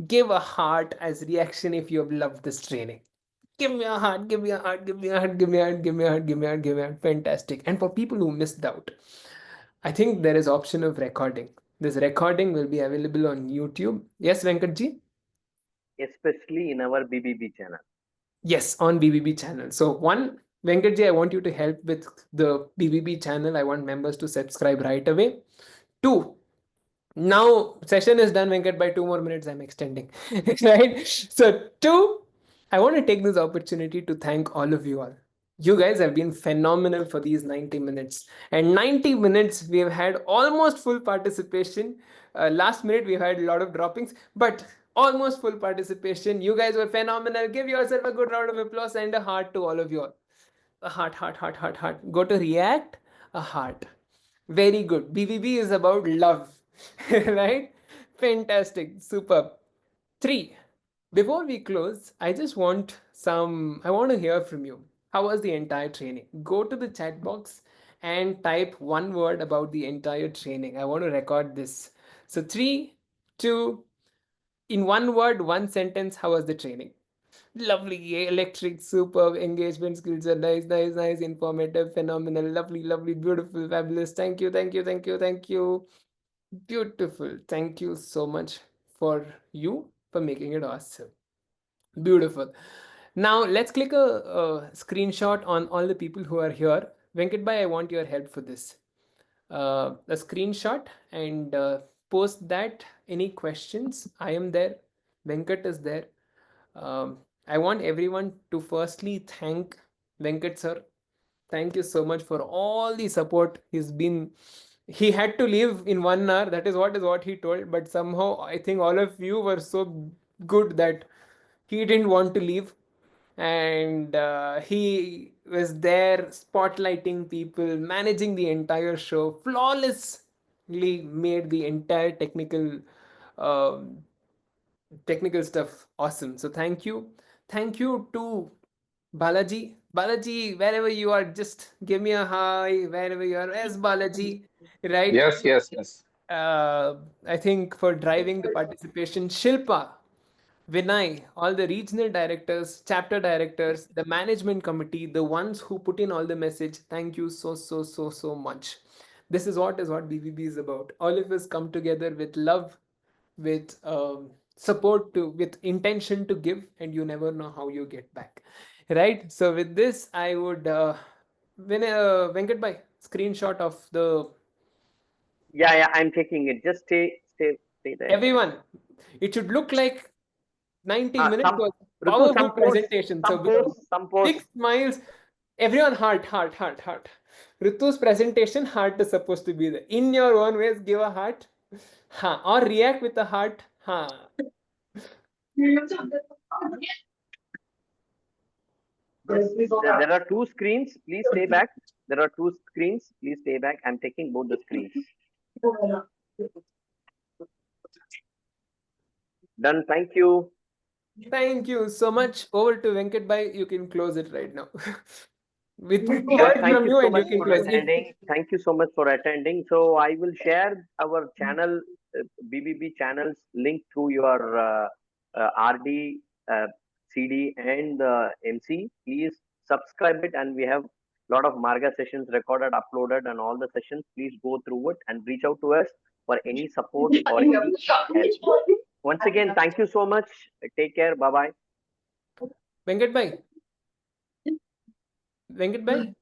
Speaker 2: Give a heart as reaction if you have loved this training. Give me a heart, give me a heart, give me a heart, give me a heart, give me a heart, give me a heart, give me a heart. Fantastic. And for people who missed out, I think there is option of recording. This recording will be available on YouTube. Yes, Venkatji?
Speaker 1: Especially in our BBB channel.
Speaker 2: Yes, on BBB channel. So one, Venkatji, I want you to help with the BBB channel. I want members to subscribe right away. Two, Now session is done, Venkat. By 2 more minutes, I'm extending. Right? So I want to take this opportunity to thank all of you all. You guys have been phenomenal for these 90 minutes. And 90 minutes, we have had almost full participation. Last minute, we've had a lot of droppings, but almost full participation. You guys were phenomenal. Give yourself a good round of applause and a heart to all of you all. A heart, heart, heart, heart, heart. Go to react, a heart. Very good. BBB is about love, right? Fantastic. Superb. 3. Before we close, I want to hear from you. How was the entire training? Go to the chat box and type one word about the entire training. I want to record this. So 3, 2, in one word, one sentence, how was the training? Lovely, electric, superb, engagement skills are nice, nice, nice, informative, phenomenal, lovely, lovely, beautiful, fabulous. Thank you, thank you, thank you, thank you. Beautiful. Thank you so much for you for making it awesome. Beautiful. Now let's click a screenshot on all the people who are here. Venkat bhai, I want your help for this. A screenshot and post that. Any questions? I am there. Venkat is there. I want everyone to firstly thank Venkat sir. Thank you so much for all the support. He had to leave in 1 hour. That is what he told. But somehow I think all of you were so good that he didn't want to leave, and he was there spotlighting people, managing the entire show, flawlessly made the entire um, technical stuff awesome. So thank you to Balaji. Balaji, wherever you are, just give me a hi. Wherever you are, as Balaji, right?
Speaker 13: Yes, yes, yes.
Speaker 2: uh, I think for driving the participation, Shilpa, Vinay, all the regional directors, chapter directors, the management committee, the ones who put in all the message. Thank you so, so, so, so much. This is what BBB is about. All of us come together with love, with support, with intention to give, and you never know how you get back. Right? So with this, I would, Venkat bhai, screenshot of the
Speaker 1: Yeah, I'm taking it. Just stay there.
Speaker 2: everyone. It should look like 90 minutes
Speaker 1: Some
Speaker 2: was
Speaker 1: Ritu,
Speaker 2: powerful presentation. So
Speaker 1: some post.
Speaker 2: big smiles. Everyone heart, heart, heart, heart. Ritu's presentation, heart is supposed to be there. In your own ways, give a heart. Ha. Or react with a heart. Ha.
Speaker 1: There are two screens. Please stay back. There are two screens. Please stay back. I'm taking both the screens. Done. Thank you.
Speaker 2: Thank you so much. Over to Venkat Bhai. You can close it right now. With
Speaker 1: Yeah,
Speaker 2: words
Speaker 1: thank
Speaker 2: from
Speaker 1: you
Speaker 2: you,
Speaker 1: so
Speaker 2: and you
Speaker 1: much
Speaker 2: can
Speaker 1: for
Speaker 2: close.
Speaker 1: attending. Thank you so much for attending. So I will share our channel, BBB channels link through your RD, CD, and MC. Please subscribe it, and we have a lot of Marga sessions recorded, uploaded, and all the sessions. Please go through it and reach out to us for any support or any help. Once again, thank you so much. Take care. Bye bye.
Speaker 2: Venkat Bhai. Venkat Bhai.